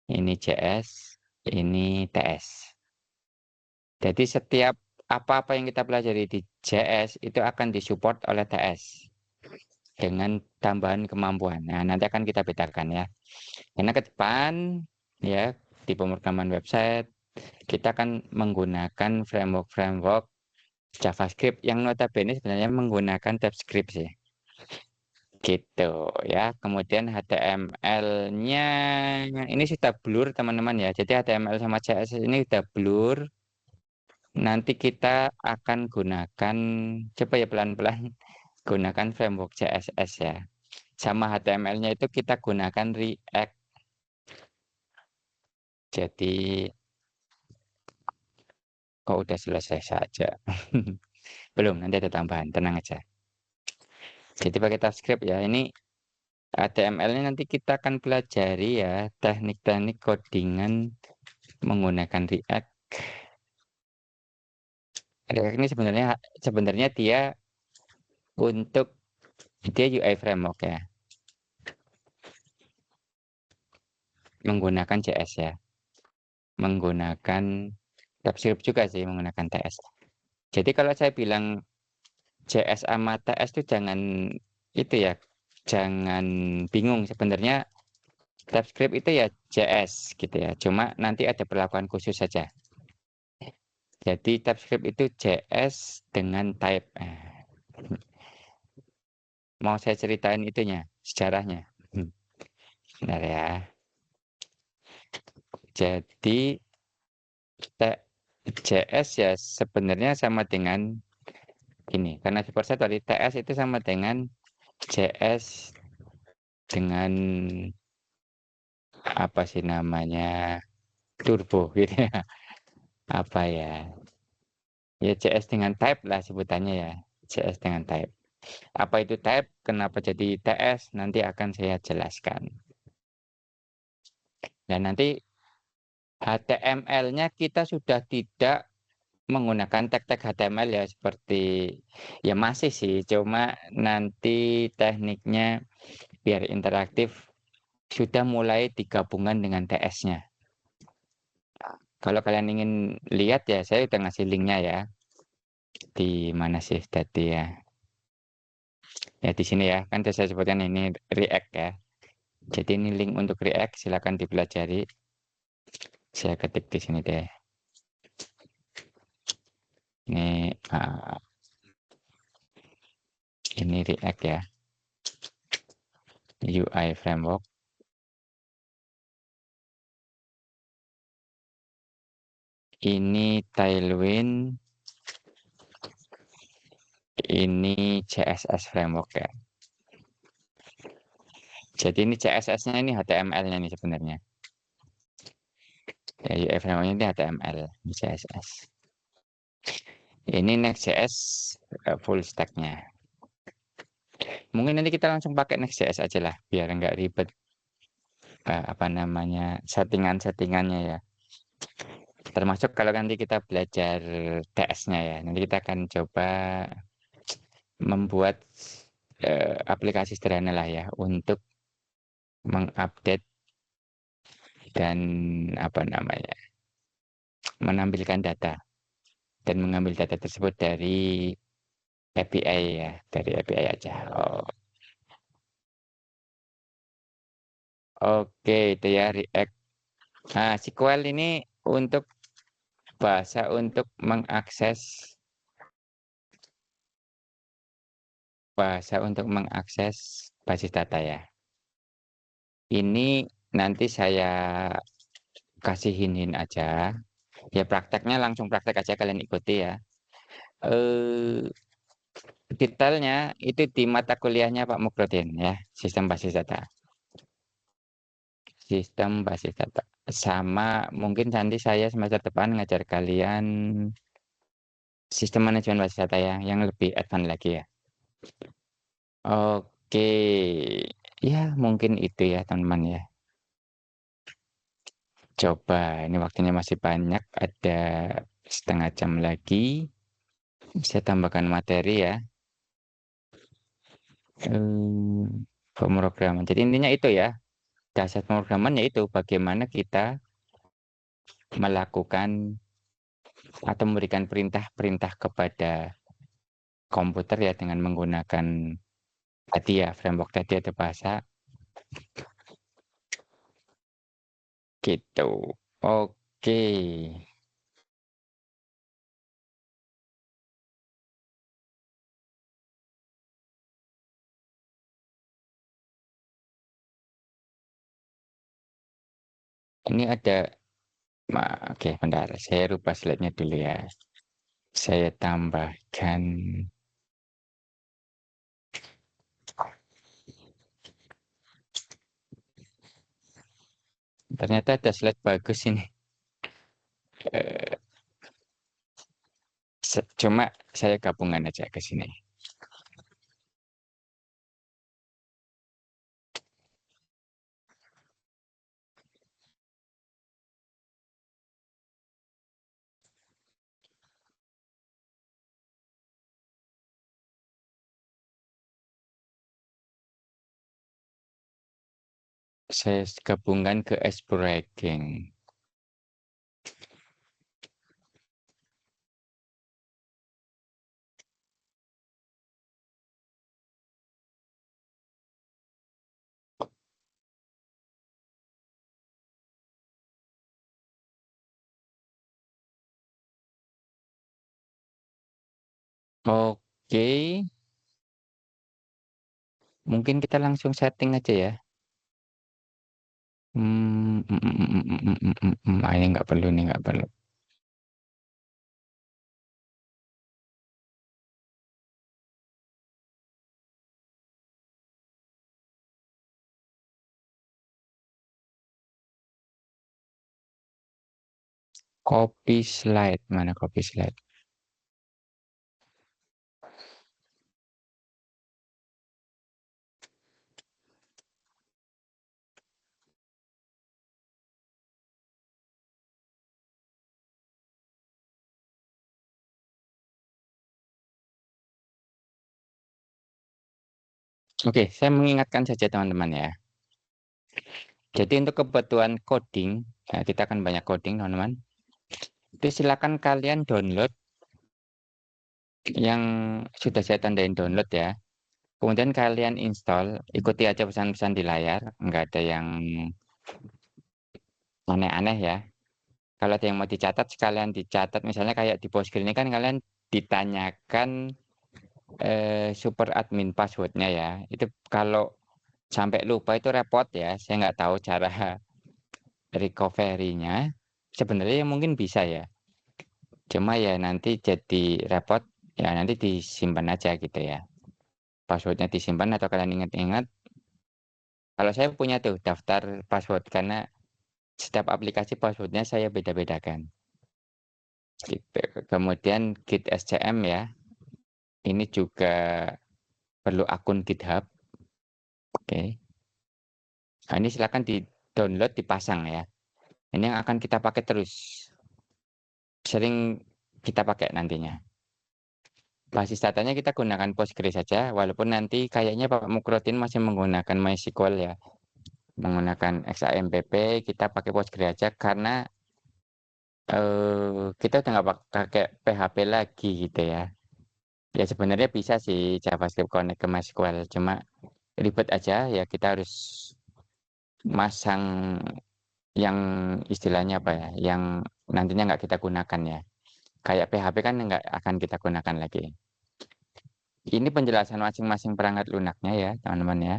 ini JS, ini TS. Jadi setiap apa-apa yang kita pelajari di JS itu akan disupport oleh TS dengan tambahan kemampuan. Nah, nanti akan kita bedakan ya. Karena ke depan ya di pemrograman website kita akan menggunakan framework-framework JavaScript yang notabene sebenarnya menggunakan TypeScript sih. Gitu ya. Kemudian HTML-nya ini sudah blur teman-teman ya. Jadi HTML sama CSS ini sudah blur. Nanti kita akan gunakan coba ya pelan-pelan gunakan framework CSS ya. Sama HTML-nya itu kita gunakan React. Jadi kok udah selesai saja. Belum, nanti ada tambahan, tenang aja. Jadi pakai TypeScript ya. Ini HTML-nya nanti kita akan pelajari ya teknik-teknik codingan menggunakan React. React ini sebenarnya dia untuk dia UI framework ya, menggunakan JS ya, menggunakan TypeScript juga sih menggunakan TS. Jadi kalau saya bilang JS sama TS itu jangan itu ya, jangan bingung sebenarnya TypeScript itu ya JS gitu ya. Cuma nanti ada perlakuan khusus saja. Jadi TypeScript itu JS dengan type. Mau saya ceritain itunya, sejarahnya. Bentar ya. Jadi JS ya sebenarnya sama dengan ini. Karena superset dari TS itu sama dengan JS dengan apa sih namanya turbo gitu ya. Apa ya? Ya JS dengan type lah sebutannya ya. JS dengan type. Apa itu type? Kenapa jadi TS? Nanti akan saya jelaskan. Dan nanti HTML-nya kita sudah tidak menggunakan tag-tag HTML ya seperti ya masih sih, cuma nanti tekniknya biar interaktif sudah mulai digabungkan dengan TS-nya. Kalau kalian ingin lihat ya saya udah ngasih linknya ya. Di mana sih tadi ya? Ya di sini ya, kan saya sebutkan ini React ya. Jadi ini link untuk React, silakan dipelajari. Saya ketik di sini deh. Ini ini React ya, UI framework. Ini Tailwind, ini CSS framework ya. Jadi ini CSS-nya ini HTML-nya nih sebenarnya. Ya, UI framework-nya ini HTML, ini CSS. Ini Next.js full stack-nya. Mungkin nanti kita langsung pakai Next.js aja lah, biar nggak ribet apa namanya settingan-settingannya ya. Termasuk kalau nanti kita belajar TS-nya ya. Nanti kita akan coba membuat aplikasi sederhana lah ya untuk mengupdate dan apa namanya menampilkan data dan mengambil data tersebut dari API ya, dari API aja. Oh, Oke, itu ya React. Nah, SQL ini untuk bahasa untuk mengakses basis data ya. Ini nanti saya kasih hin aja. Ya prakteknya langsung praktek aja kalian ikuti ya. Eh Detailnya itu di mata kuliahnya Pak Mukrodin ya, sistem basis data. Sistem basis data. Sama mungkin nanti saya semester depan ngajar kalian sistem manajemen basis data ya, yang lebih advance lagi ya. Oke, ya mungkin itu ya teman-teman ya. Coba, ini waktunya masih banyak, ada setengah jam lagi. Saya tambahkan materi ya. Eh, Pemrograman. Jadi intinya itu ya, dasar pemrograman yaitu bagaimana kita melakukan atau memberikan perintah-perintah kepada komputer ya dengan menggunakan tadi ya framework tadi atau bahasa gitu. Oke, ini ada, oke bentar, saya rubah slide-nya dulu ya. Saya tambahkan, ternyata ada slide bagus ini. Eh, Cuma saya gabungan aja ke sini. Saya gabungkan ke ice breaking. Oke, mungkin kita langsung setting aja ya. Ini nggak perlu nih, nggak perlu. Copy slide, mana copy slide? Oke, saya mengingatkan saja teman-teman ya. Jadi untuk kebutuhan coding, ya kita akan banyak coding teman-teman. Itu silakan kalian download yang sudah saya tandain download ya. Kemudian kalian install, ikuti aja pesan-pesan di layar, nggak ada yang aneh-aneh ya. Kalau ada yang mau dicatat, sekalian dicatat. Misalnya kayak di Postgre ini kan kalian ditanyakan super admin passwordnya ya. Itu kalau sampai lupa itu repot ya. Saya nggak tahu cara recovery-nya. Sebenarnya ya mungkin bisa ya. Cuma ya nanti jadi repot. Ya nanti disimpan aja gitu ya. Passwordnya disimpan atau kalian ingat-ingat. Kalau saya punya tuh daftar password karena setiap aplikasi passwordnya saya beda-bedakan. Gitu. Kemudian Git SCM ya. Ini juga perlu akun GitHub. Oke. Nah, ini silakan di-download, dipasang ya. Ini yang akan kita pakai terus. Sering kita pakai nantinya. Basis datanya kita gunakan Postgre saja, walaupun nanti kayaknya Pak Mukrodin masih menggunakan MySQL ya. Menggunakan XAMPP, kita pakai Postgre aja karena kita udah nggak pakai PHP lagi gitu ya. Ya sebenarnya bisa sih JavaScript connect ke MySQL, cuma ribet aja ya kita harus masang yang istilahnya apa ya, yang nantinya nggak kita gunakan ya. Kayak PHP kan nggak akan kita gunakan lagi. Ini penjelasan masing-masing perangkat lunaknya ya, teman-teman ya.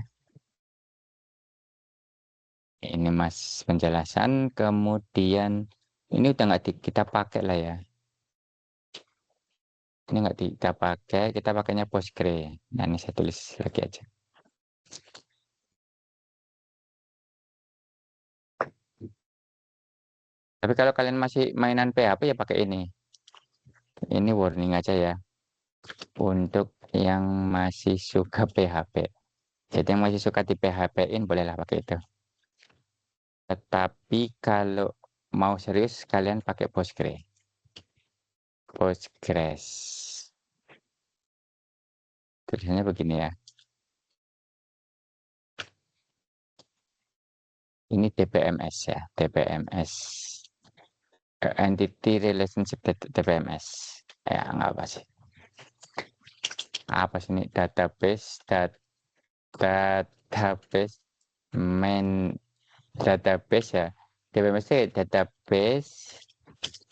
Ini Mas penjelasan, kemudian ini udah nggak kita pakai lah ya. Ini nggak kita pakainya Postgre. Nah, ini saya tulis lagi aja. Tapi kalau kalian masih mainan PHP ya pakai ini. Ini warning aja ya. Untuk yang masih suka PHP. Jadi yang masih suka di PHP-in bolehlah pakai itu. Tetapi kalau mau serius kalian pakai Postgre. Postgres. Tulisannya begini ya. Ini DBMS ya, DBMS. Entity Relationship DBMS. Ya, nggak apa sih. Apa sih ini? Database, main database ya. DBMS itu database.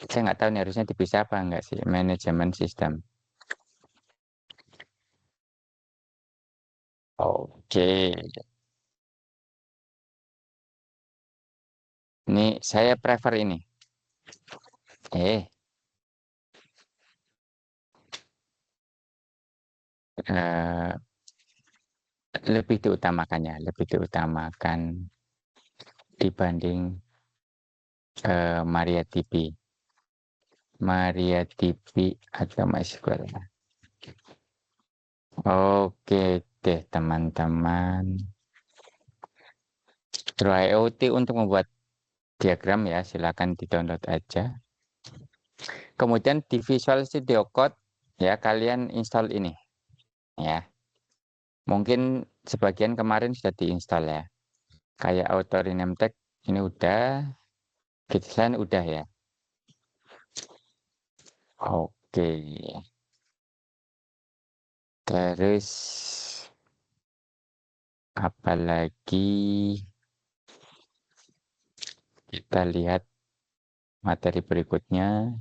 Saya nggak tahu nih harusnya dipisah apa enggak sih. Manajemen sistem. Oke. Ini saya prefer ini. Eh, eh lebih diutamakan dibanding MariaDB. MariaDB atau MySQL. Oke deh teman-teman. Draw IoT untuk membuat diagram ya, silakan di-download aja. Kemudian di Visual Studio Code ya kalian install ini ya. Mungkin sebagian kemarin sudah diinstal ya. Kayak Auto Rename Tag ini udah, Gitsland udah ya. Oke. Terus apalagi kita lihat materi berikutnya.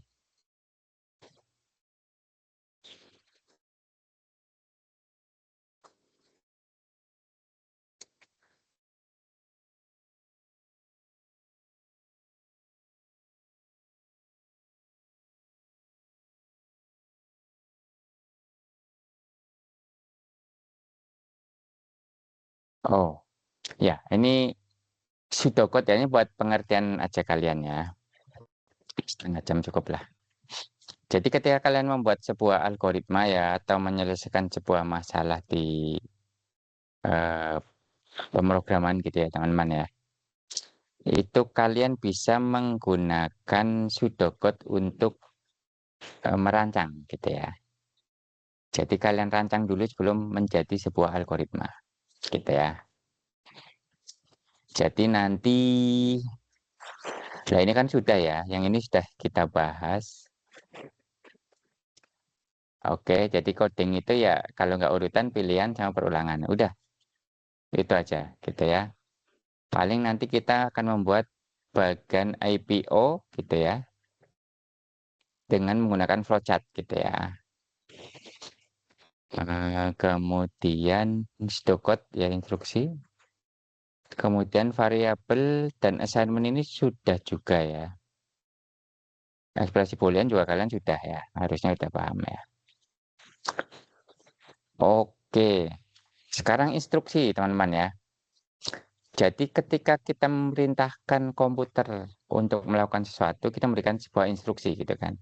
Oh, ya, ini pseudocode ya, ini buat pengertian aja kalian ya. Setengah jam cukup lah. Jadi ketika kalian membuat sebuah algoritma ya, atau menyelesaikan sebuah masalah di eh, pemrograman gitu ya, teman-teman ya. Itu kalian bisa menggunakan pseudocode untuk merancang gitu ya. Jadi kalian rancang dulu sebelum menjadi sebuah algoritma gitu ya. Jadi nanti, nah ini kan sudah ya, yang ini sudah kita bahas. Oke, jadi coding itu ya kalau nggak urutan pilihan sama perulangan. Udah, itu aja gitu ya. Paling nanti kita akan membuat bagan IPO gitu ya. Dengan menggunakan flowchart gitu ya. Kemudian pseudocode ya instruksi. Kemudian variabel dan assignment ini sudah juga ya. Ekspresi boolean juga kalian sudah ya. Harusnya sudah paham ya. Oke. Sekarang instruksi teman-teman ya. Jadi ketika kita memerintahkan komputer untuk melakukan sesuatu, kita memberikan sebuah instruksi gitu kan.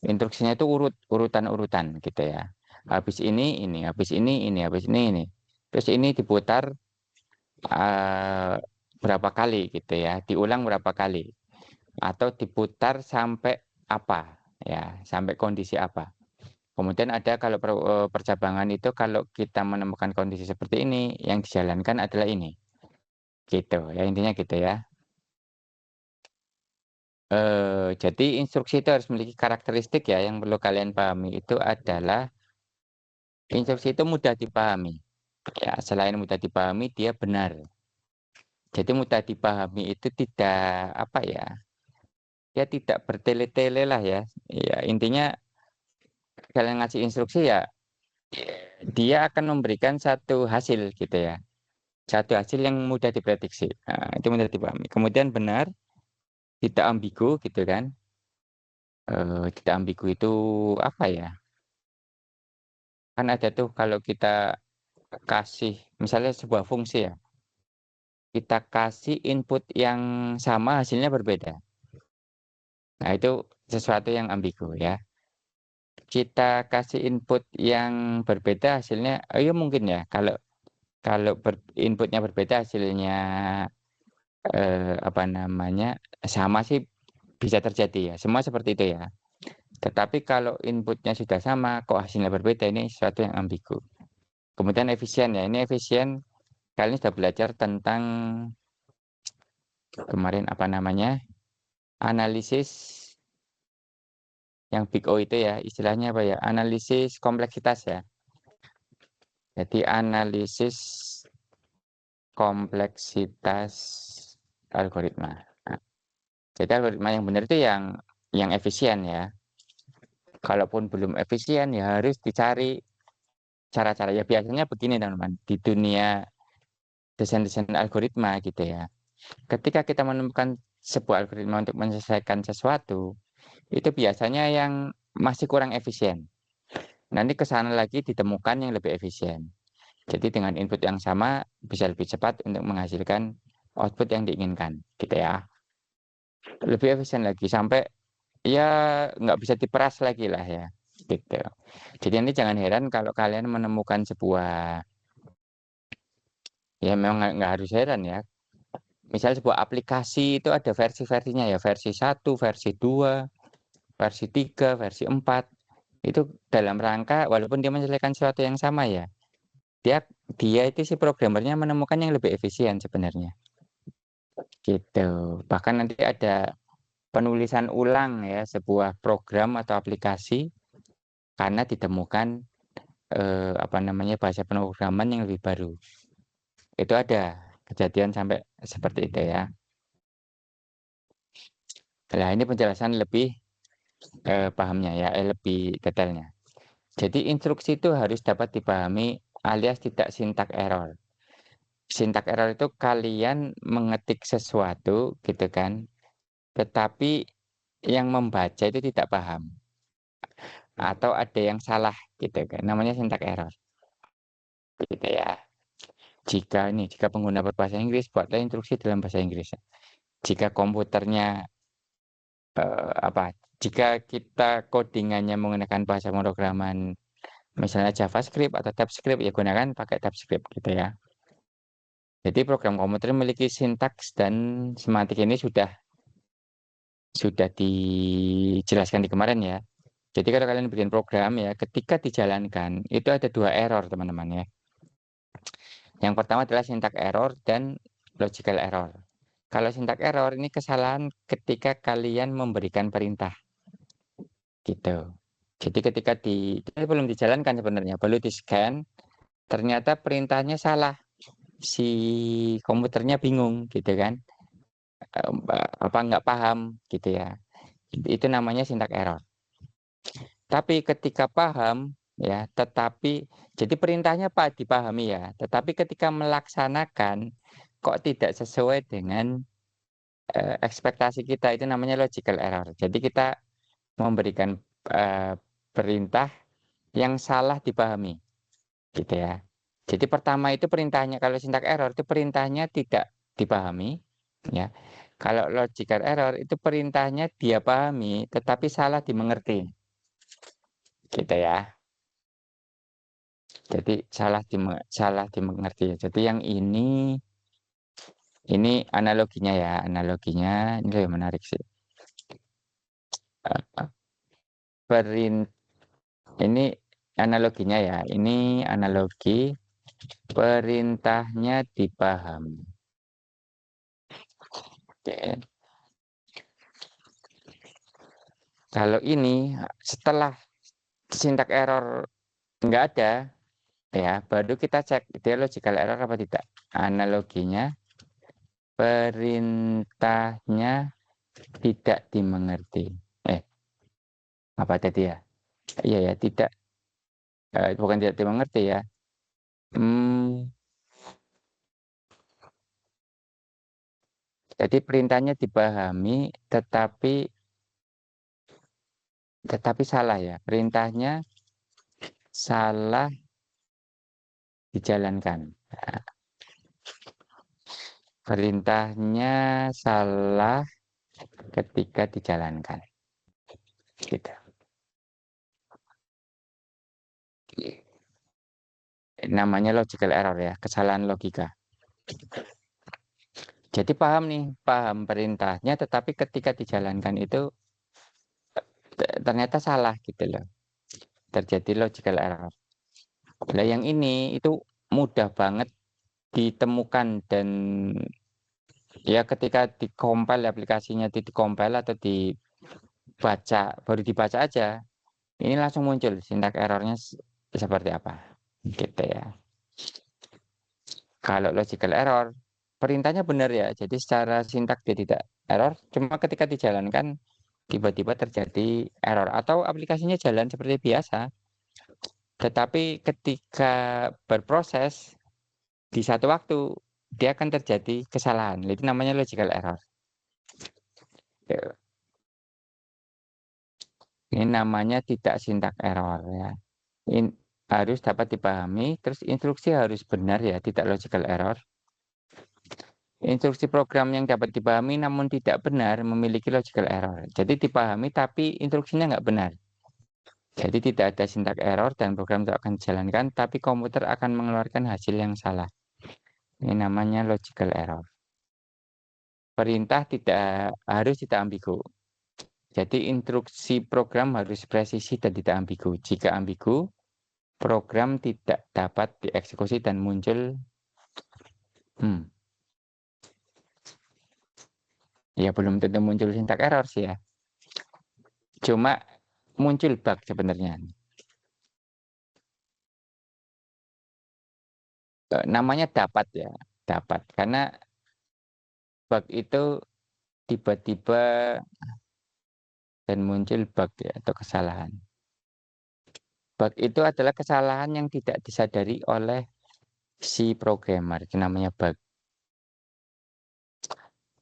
Instruksinya itu urutan-urutan gitu ya. Habis ini, habis ini, habis ini. Terus ini diputar uh, berapa kali gitu ya, diulang berapa kali. Atau diputar sampai apa ya, sampai kondisi apa. Kemudian ada kalau percabangan itu kalau kita menemukan kondisi seperti ini, yang dijalankan adalah ini. Gitu ya intinya gitu ya. Jadi instruksi itu harus memiliki karakteristik ya yang perlu kalian pahami itu adalah instruksi itu mudah dipahami. Ya, selain mudah dipahami dia benar. Jadi mudah dipahami itu tidak, apa ya, ya tidak bertele-tele lah ya. Ya intinya kalian ngasih instruksi ya, dia akan memberikan satu hasil gitu ya. Satu hasil yang mudah diprediksi. Nah, itu mudah dipahami. Kemudian benar, tidak ambigu gitu kan. Tidak ambigu itu apa ya? Kan ada tuh kalau kita kasih misalnya sebuah fungsi ya, kita kasih input yang sama hasilnya berbeda. Nah, itu sesuatu yang ambigu ya. Kita kasih input yang berbeda hasilnya, ya mungkin ya kalau kalau inputnya berbeda hasilnya apa namanya sama sih bisa terjadi ya. Semua seperti itu ya. Tetapi kalau inputnya sudah sama, kok hasilnya berbeda ini sesuatu yang ambigu. Kemudian efisien ya. Ini efisien kalian sudah belajar tentang kemarin apa namanya analisis yang Big O itu ya. Istilahnya apa ya? Analisis kompleksitas ya. Jadi analisis kompleksitas algoritma. Nah, jadi algoritma yang benar itu yang efisien ya. Kalaupun belum efisien ya harus dicari cara-cara ya biasanya begini teman-teman di dunia desain-desain algoritma gitu ya. Ketika kita menemukan sebuah algoritma untuk menyelesaikan sesuatu, itu biasanya yang masih kurang efisien. Nanti ke sana lagi ditemukan yang lebih efisien. Jadi dengan input yang sama bisa lebih cepat untuk menghasilkan output yang diinginkan, gitu ya. Lebih efisien lagi sampai ya nggak bisa diperas lagi lah ya, gitu. Jadi ini jangan heran kalau kalian menemukan sebuah, ya memang nggak harus heran ya. Misal sebuah aplikasi itu ada versi-versinya ya, versi 1, versi 2, versi 3, versi 4. Itu dalam rangka walaupun dia menyelesaikan sesuatu yang sama ya, dia dia itu si programmernya menemukan yang lebih efisien sebenarnya. Gitu. Bahkan nanti ada penulisan ulang ya sebuah program atau aplikasi karena ditemukan apa namanya bahasa pemrograman yang lebih baru. Itu ada kejadian sampai seperti itu ya. Nah, ini penjelasan lebih pahamnya ya, lebih detailnya. Jadi instruksi itu harus dapat dipahami alias tidak syntax error. Syntax error itu kalian mengetik sesuatu gitu kan, tetapi yang membaca itu tidak paham atau ada yang salah gitu kan. Namanya syntax error. Gitu ya. Jika pengguna berbahasa Inggris, buatlah instruksi dalam bahasa Inggris. Jika komputernya apa? Jika kita codingannya menggunakan bahasa pemrograman misalnya JavaScript atau TypeScript ya gunakan pakai TypeScript gitu ya. Jadi program komputer memiliki sintaks dan semantik ini sudah dijelaskan di kemarin ya. Jadi kalau kalian bikin program ya, ketika dijalankan itu ada dua error teman-teman ya. Yang pertama adalah syntax error dan logical error. Kalau syntax error ini kesalahan ketika kalian memberikan perintah gitu. Jadi ketika itu belum dijalankan sebenarnya, baru di scan, ternyata perintahnya salah. Si komputernya bingung gitu kan. Apa nggak paham gitu ya. Itu namanya syntax error. Tapi ketika paham ya, tetapi jadi perintahnya Pak dipahami ya, tetapi ketika melaksanakan kok tidak sesuai dengan ekspektasi kita itu namanya logical error. Jadi kita memberikan perintah yang salah dipahami gitu ya. Jadi pertama itu perintahnya kalau syntax error itu perintahnya tidak dipahami ya. Kalau logical error itu perintahnya dia pahami tetapi salah dimengerti. Gitu ya. Jadi salah dimengerti. Jadi yang ini analoginya ya, analoginya ini lebih menarik sih. Perin ini analoginya ya, ini analogi perintahnya dipahami. Oke. Kalau ini setelah syntax error nggak ada, ya baru kita cek dia logical error apa tidak. Analoginya perintahnya tidak dimengerti. Apa tadi ya? Iya ya, tidak, bukan tidak dimengerti ya. Hmm, jadi perintahnya dipahami, tetapi salah ya. Perintahnya salah dijalankan. Nah, perintahnya salah ketika dijalankan. Gitu. Namanya logical error ya, kesalahan logika. Jadi paham nih, paham perintahnya, tetapi ketika dijalankan itu ternyata salah gitu loh. Terjadi logical error. Nah yang ini itu mudah banget ditemukan dan ya ketika dikompil aplikasinya dikompil atau dibaca, baru dibaca aja, ini langsung muncul sintak errornya seperti apa. Gitu ya. Kalau logical error, perintahnya benar ya, jadi secara sintak dia tidak error, cuma ketika dijalankan tiba-tiba terjadi error atau aplikasinya jalan seperti biasa, tetapi ketika berproses di satu waktu dia akan terjadi kesalahan. Itu namanya logical error. Ini namanya tidak sintak error ya. Ini harus dapat dipahami, terus instruksi harus benar ya, tidak logical error. Instruksi program yang dapat dipahami namun tidak benar memiliki logical error. Jadi dipahami tapi instruksinya nggak benar. Jadi tidak ada sintak error dan program tidak akan dijalankan, tapi komputer akan mengeluarkan hasil yang salah. Ini namanya logical error. Perintah tidak ambigu. Jadi instruksi program harus presisi dan tidak ambigu. Jika ambigu, program tidak dapat dieksekusi dan muncul ya belum tentu muncul sintak error sih ya. Cuma muncul bug sebenarnya. Namanya dapat ya, dapat. Karena bug itu tiba-tiba dan muncul bug ya atau kesalahan. Bug itu adalah kesalahan yang tidak disadari oleh si programmer. Itu namanya bug.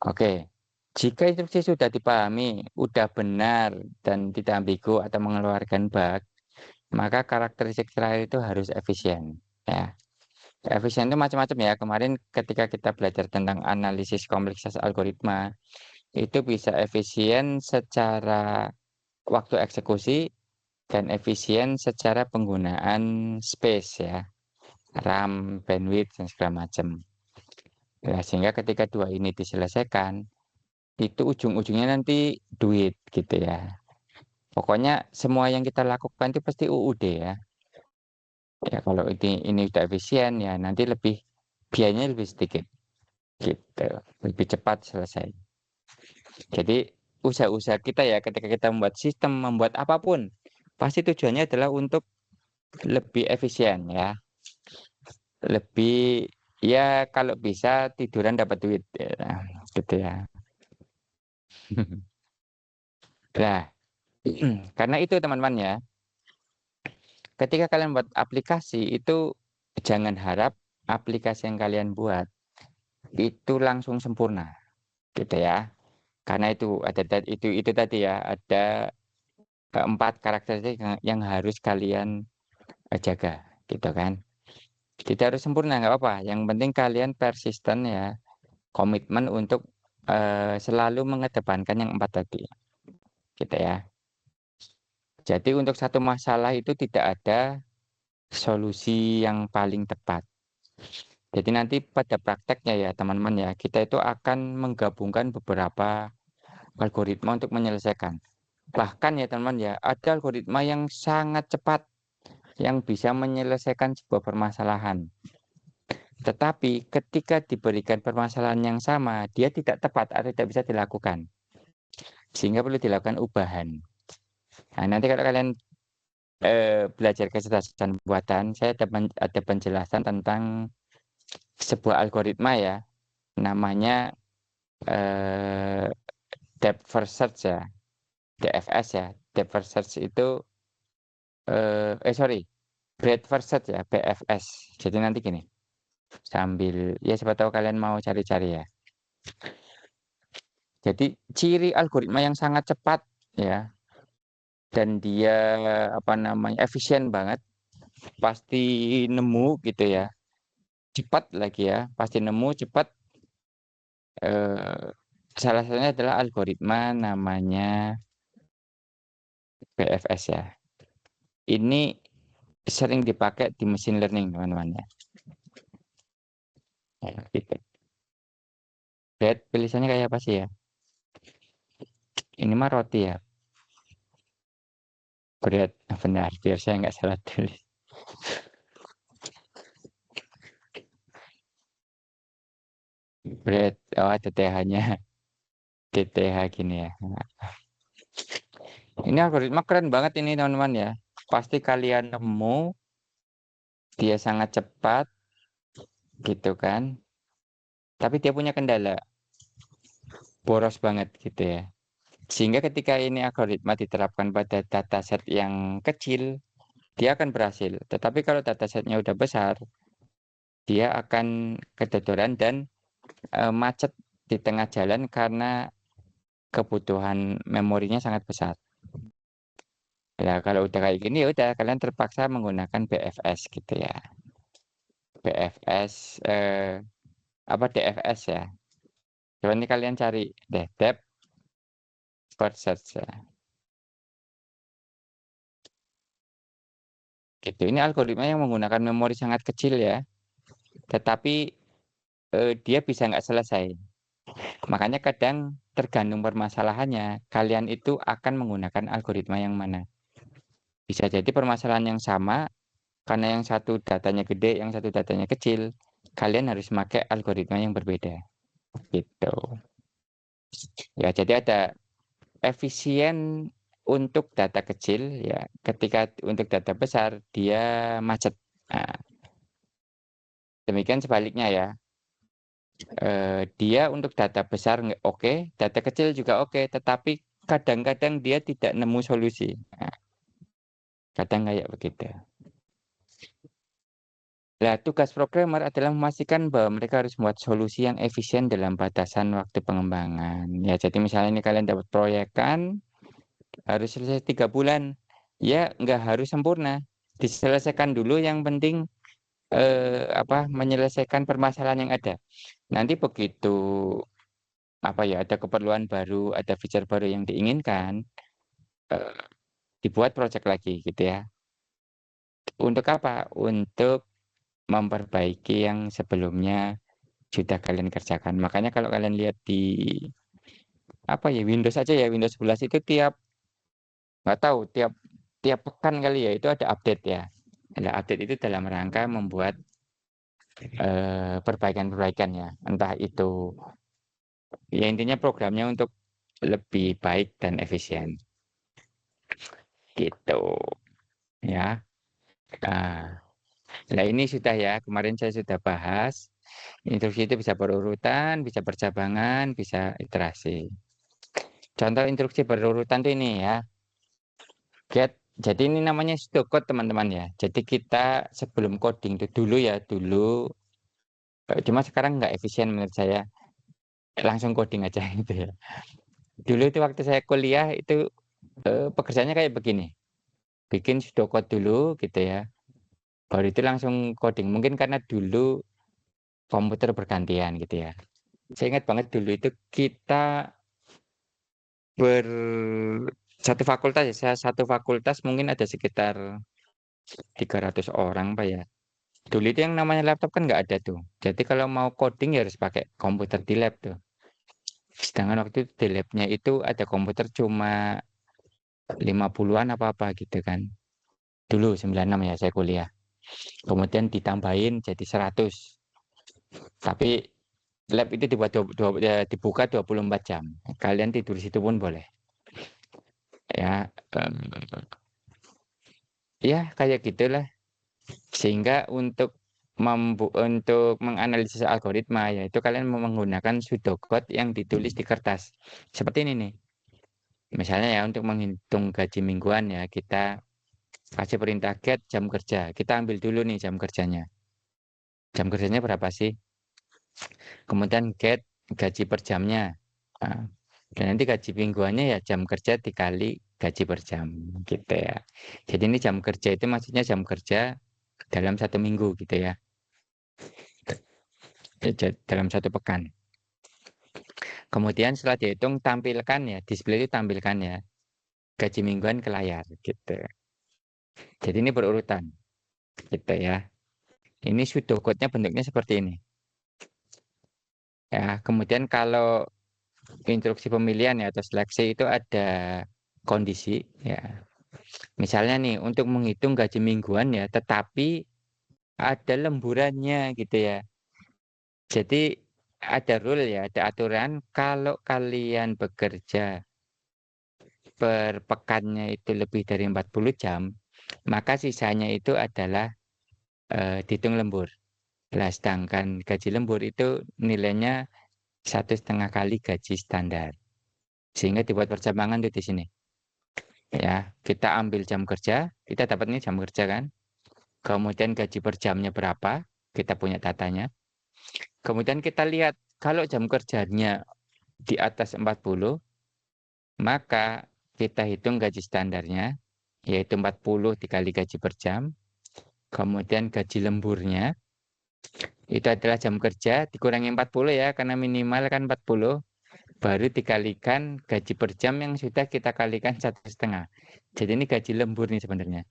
Oke. Jika instruksi sudah dipahami, sudah benar dan tidak ambigu atau mengeluarkan bug, maka karakteristik terakhir itu harus efisien. Ya. Efisien itu macam-macam ya. Kemarin ketika kita belajar tentang analisis kompleksitas algoritma, itu bisa efisien secara waktu eksekusi dan efisien secara penggunaan space ya, RAM, bandwidth, dan segala macam. Ya, sehingga ketika dua ini diselesaikan, itu ujung-ujungnya nanti duit gitu ya. Pokoknya semua yang kita lakukan itu pasti UUD ya. Ya kalau ini udah efisien ya nanti biayanya lebih sedikit gitu, lebih cepat selesai. Jadi usaha-usaha kita ya ketika kita membuat sistem, membuat apapun, pasti tujuannya adalah untuk lebih efisien ya. Lebih ya kalau bisa tiduran dapat duit ya, gitu ya. Nah, karena itu teman-teman ya, ketika kalian buat aplikasi itu jangan harap aplikasi yang kalian buat itu langsung sempurna, gitu ya. Karena itu tadi ya, ada empat karakteristik yang harus kalian jaga, gitu kan. Tidak harus sempurna, nggak apa-apa. Yang penting kalian persisten ya, komitmen untuk selalu mengedepankan yang empat tadi, gitu ya. Jadi untuk satu masalah itu tidak ada solusi yang paling tepat. Jadi nanti pada prakteknya ya teman-teman ya, kita itu akan menggabungkan beberapa algoritma untuk menyelesaikan. Bahkan ya teman-teman ya, ada algoritma yang sangat cepat yang bisa menyelesaikan sebuah permasalahan. Tetapi ketika diberikan permasalahan yang sama, dia tidak tepat atau tidak bisa dilakukan. Sehingga perlu dilakukan ubahan. Nah, nanti kalau kalian belajar kecerdasan buatan, saya ada penjelasan tentang sebuah algoritma ya, namanya eh, depth first search ya, DFS ya. Depth first search itu sorry, breadth first search ya, BFS. Jadi nanti gini, sambil ya siapa tahu kalian mau cari-cari ya. Jadi ciri algoritma yang sangat cepat ya, dan dia apa namanya efisien banget, pasti nemu gitu ya, cepat lagi ya, pasti nemu cepat. eh, Salah satunya adalah algoritma namanya BFS ya. Ini sering dipakai di machine learning teman-teman ya. Ya, gitu. Bread tulisannya kayak apa sih ya? Ini mah roti ya. Bread, benar. Biar saya nggak salah tulis. Bread, oh ada TH-nya. TTH gini ya. Ini algoritma keren banget ini teman-teman ya. Pasti kalian nemu, dia sangat cepat gitu kan. Tapi dia punya kendala, boros banget gitu ya. Sehingga ketika ini algoritma diterapkan pada dataset yang kecil, dia akan berhasil. Tetapi kalau datasetnya udah besar, dia akan kedodoran dan macet di tengah jalan karena kebutuhan memorinya sangat besar. Ya, kalau udah kayak gini ya udah kalian terpaksa menggunakan BFS gitu ya. BFS apa DFS ya. Coba ini kalian cari deh depth first search ya. Gitu. Ini algoritma yang menggunakan memori sangat kecil ya, tetapi dia bisa nggak selesai. Makanya kadang tergantung permasalahannya, kalian itu akan menggunakan algoritma yang mana. Bisa jadi permasalahan yang sama, karena yang satu datanya gede, yang satu datanya kecil, kalian harus pakai algoritma yang berbeda. Gitu. Ya, jadi ada efisien untuk data kecil, ya. Ketika untuk data besar, dia macet. Nah, demikian sebaliknya ya. Dia untuk data besar oke, data kecil juga oke, tetapi kadang-kadang dia tidak nemu solusi. Nah, kadang kayak begitu. Nah, tugas programmer adalah memastikan bahwa mereka harus membuat solusi yang efisien dalam batasan waktu pengembangan. Ya, jadi misalnya ini kalian dapat proyek kan, harus selesai 3 bulan. Ya, nggak harus sempurna. Diselesaikan dulu yang penting menyelesaikan permasalahan yang ada. Nanti begitu ada keperluan baru, ada feature baru yang diinginkan, eh, dibuat project lagi gitu ya. Untuk apa? Untuk memperbaiki yang sebelumnya sudah kalian kerjakan. Makanya kalau kalian lihat di Windows aja ya, Windows 11 itu nggak tahu tiap tiap pekan kali ya itu ada update ya. Ada update itu dalam rangka membuat perbaikan-perbaikan ya. Entah itu ya intinya programnya untuk lebih baik dan efisien gitu ya. Nah, nah ini sudah ya, kemarin saya sudah bahas. Instruksi itu bisa berurutan, bisa bercabangan, bisa iterasi. Contoh instruksi berurutan itu ini ya. Get. Jadi ini namanya pseudocode teman-teman ya. Jadi kita sebelum coding itu dulu ya, cuma sekarang nggak efisien menurut saya. Langsung coding aja gitu ya. Dulu itu waktu saya kuliah itu pekerjaannya kayak begini. Bikin pseudocode dulu gitu ya. Baru itu langsung coding. Mungkin karena dulu komputer bergantian gitu ya. Saya ingat banget dulu itu kita ber satu fakultas ya, saya satu fakultas mungkin ada sekitar 300 orang Pak ya. Dulu itu yang namanya laptop kan nggak ada tuh. Jadi kalau mau coding ya harus pakai komputer di lab tuh. Sedangkan waktu itu di labnya itu ada komputer cuma 50-an apa-apa gitu kan. Dulu 96 ya saya kuliah. Kemudian ditambahin jadi 100. Tapi lab itu dibuka 24 jam. Kalian tidur situ pun boleh. Ya, ya kayak gitulah. Sehingga untuk untuk menganalisis algoritma, yaitu kalian menggunakan pseudocode yang ditulis di kertas. Seperti ini nih. Misalnya ya, untuk menghitung gaji mingguan ya, kita kasih perintah get jam kerja. Kita ambil dulu nih jam kerjanya. Jam kerjanya berapa sih? Kemudian get gaji per jamnya. Nah, dan nanti gaji mingguannya ya jam kerja dikali gaji per jam gitu ya. Jadi ini jam kerja itu maksudnya jam kerja dalam 1 minggu gitu ya. Dalam 1 pekan. Kemudian setelah dihitung tampilkan ya, display itu tampilkan ya gaji mingguan ke layar gitu. Jadi ini berurutan gitu ya. Ini pseudocode-nya bentuknya seperti ini. Ya, kemudian kalau instruksi pemilihan ya atau seleksi itu ada kondisi ya. Misalnya nih untuk menghitung gaji mingguan ya, tetapi ada lemburannya gitu ya. Jadi ada rule ya, ada aturan kalau kalian bekerja per pekannya itu lebih dari 40 jam, maka sisanya itu adalah dihitung lembur. Nah, sedangkan gaji lembur itu nilainya 1,5 kali gaji standar. Sehingga dibuat pertimbangan tuh di sini. Ya, kita ambil jam kerja, kita dapatnya jam kerja kan. Kemudian gaji per jamnya berapa, kita punya datanya. Kemudian kita lihat kalau jam kerjanya di atas 40, maka kita hitung gaji standarnya, yaitu 40 dikali gaji per jam. Kemudian gaji lemburnya, itu adalah jam kerja dikurangi 40 ya, karena minimal kan 40. Baru dikalikan gaji per jam yang sudah kita kalikan 1,5. Jadi ini gaji lembur nih sebenarnya.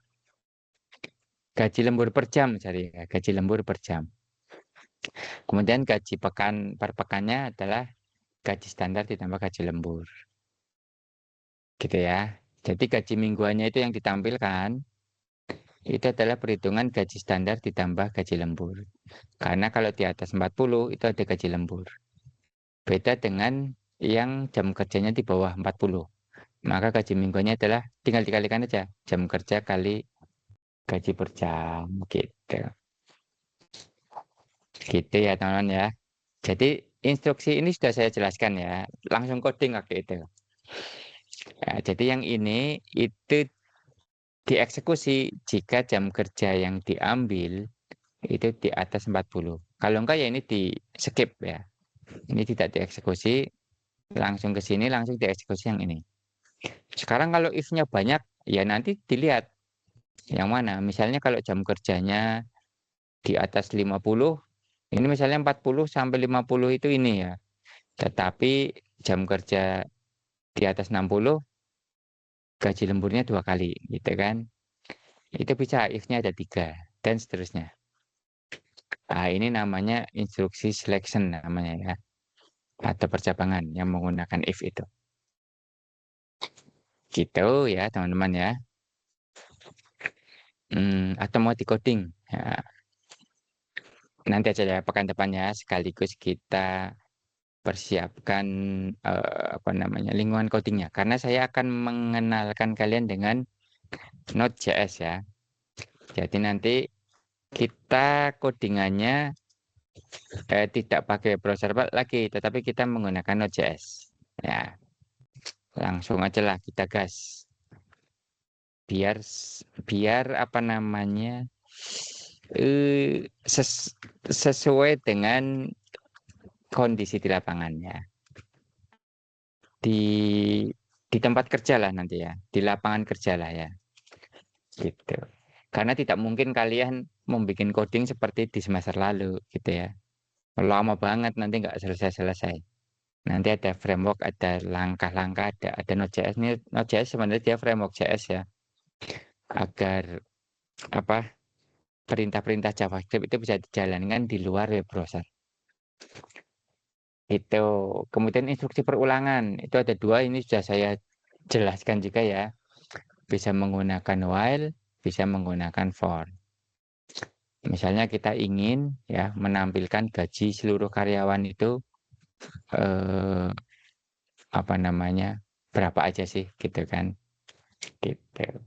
Gaji lembur per jam, cari ya. Gaji lembur per jam. Kemudian gaji pekan per pekannya adalah gaji standar ditambah gaji lembur. Gitu ya. Jadi gaji mingguannya itu yang ditampilkan, itu adalah perhitungan gaji standar ditambah gaji lembur. Karena kalau di atas 40 itu ada gaji lembur. Beda dengan yang jam kerjanya di bawah 40. Maka gaji mingguannya adalah tinggal dikalikan aja. Jam kerja kali gaji per jam gitu. Gitu ya teman-teman ya. Jadi instruksi ini sudah saya jelaskan ya. Langsung coding waktu itu. Ya, jadi yang ini itu dieksekusi jika jam kerja yang diambil itu di atas 40. Kalau enggak ya ini di skip ya. Ini tidak dieksekusi, langsung ke sini langsung dieksekusi yang ini. Sekarang kalau if-nya banyak ya nanti dilihat yang mana. Misalnya kalau jam kerjanya di atas 50, ini misalnya 40 sampai 50 itu ini ya. Tetapi jam kerja di atas 60, gaji lemburnya 2 kali gitu kan. Itu bisa if-nya ada 3 dan seterusnya. Nah, ini namanya instruksi selection namanya ya. Atau percabangan yang menggunakan if itu. Gitu ya teman-teman ya. Atau mau di coding. Ya, nanti aja ya pekan depannya sekaligus kita persiapkan apa namanya lingkungan codingnya. Karena saya akan mengenalkan kalian dengan Node.js ya. Jadi nanti kita codingannya tidak pakai browser lagi, tetapi kita menggunakan Node.js. Ya, langsung aja lah kita gas. Biar apa namanya sesuai dengan kondisi di lapangannya. Di di tempat kerja lah nanti ya, di lapangan kerja lah ya. Gitu. Karena tidak mungkin kalian membuat coding seperti di semester lalu gitu ya. Lama banget nanti nggak selesai-selesai. Nanti ada framework, ada langkah-langkah, ada Node.js. Ini Node.js sebenarnya dia framework JS ya. Agar apa perintah-perintah JavaScript itu bisa dijalankan di luar web browser. Itu. Kemudian instruksi perulangan. Itu ada 2, ini sudah saya jelaskan juga ya. Bisa menggunakan while, bisa menggunakan for. Misalnya kita ingin ya menampilkan gaji seluruh karyawan itu apa namanya berapa aja sih gitu kan. Gitu.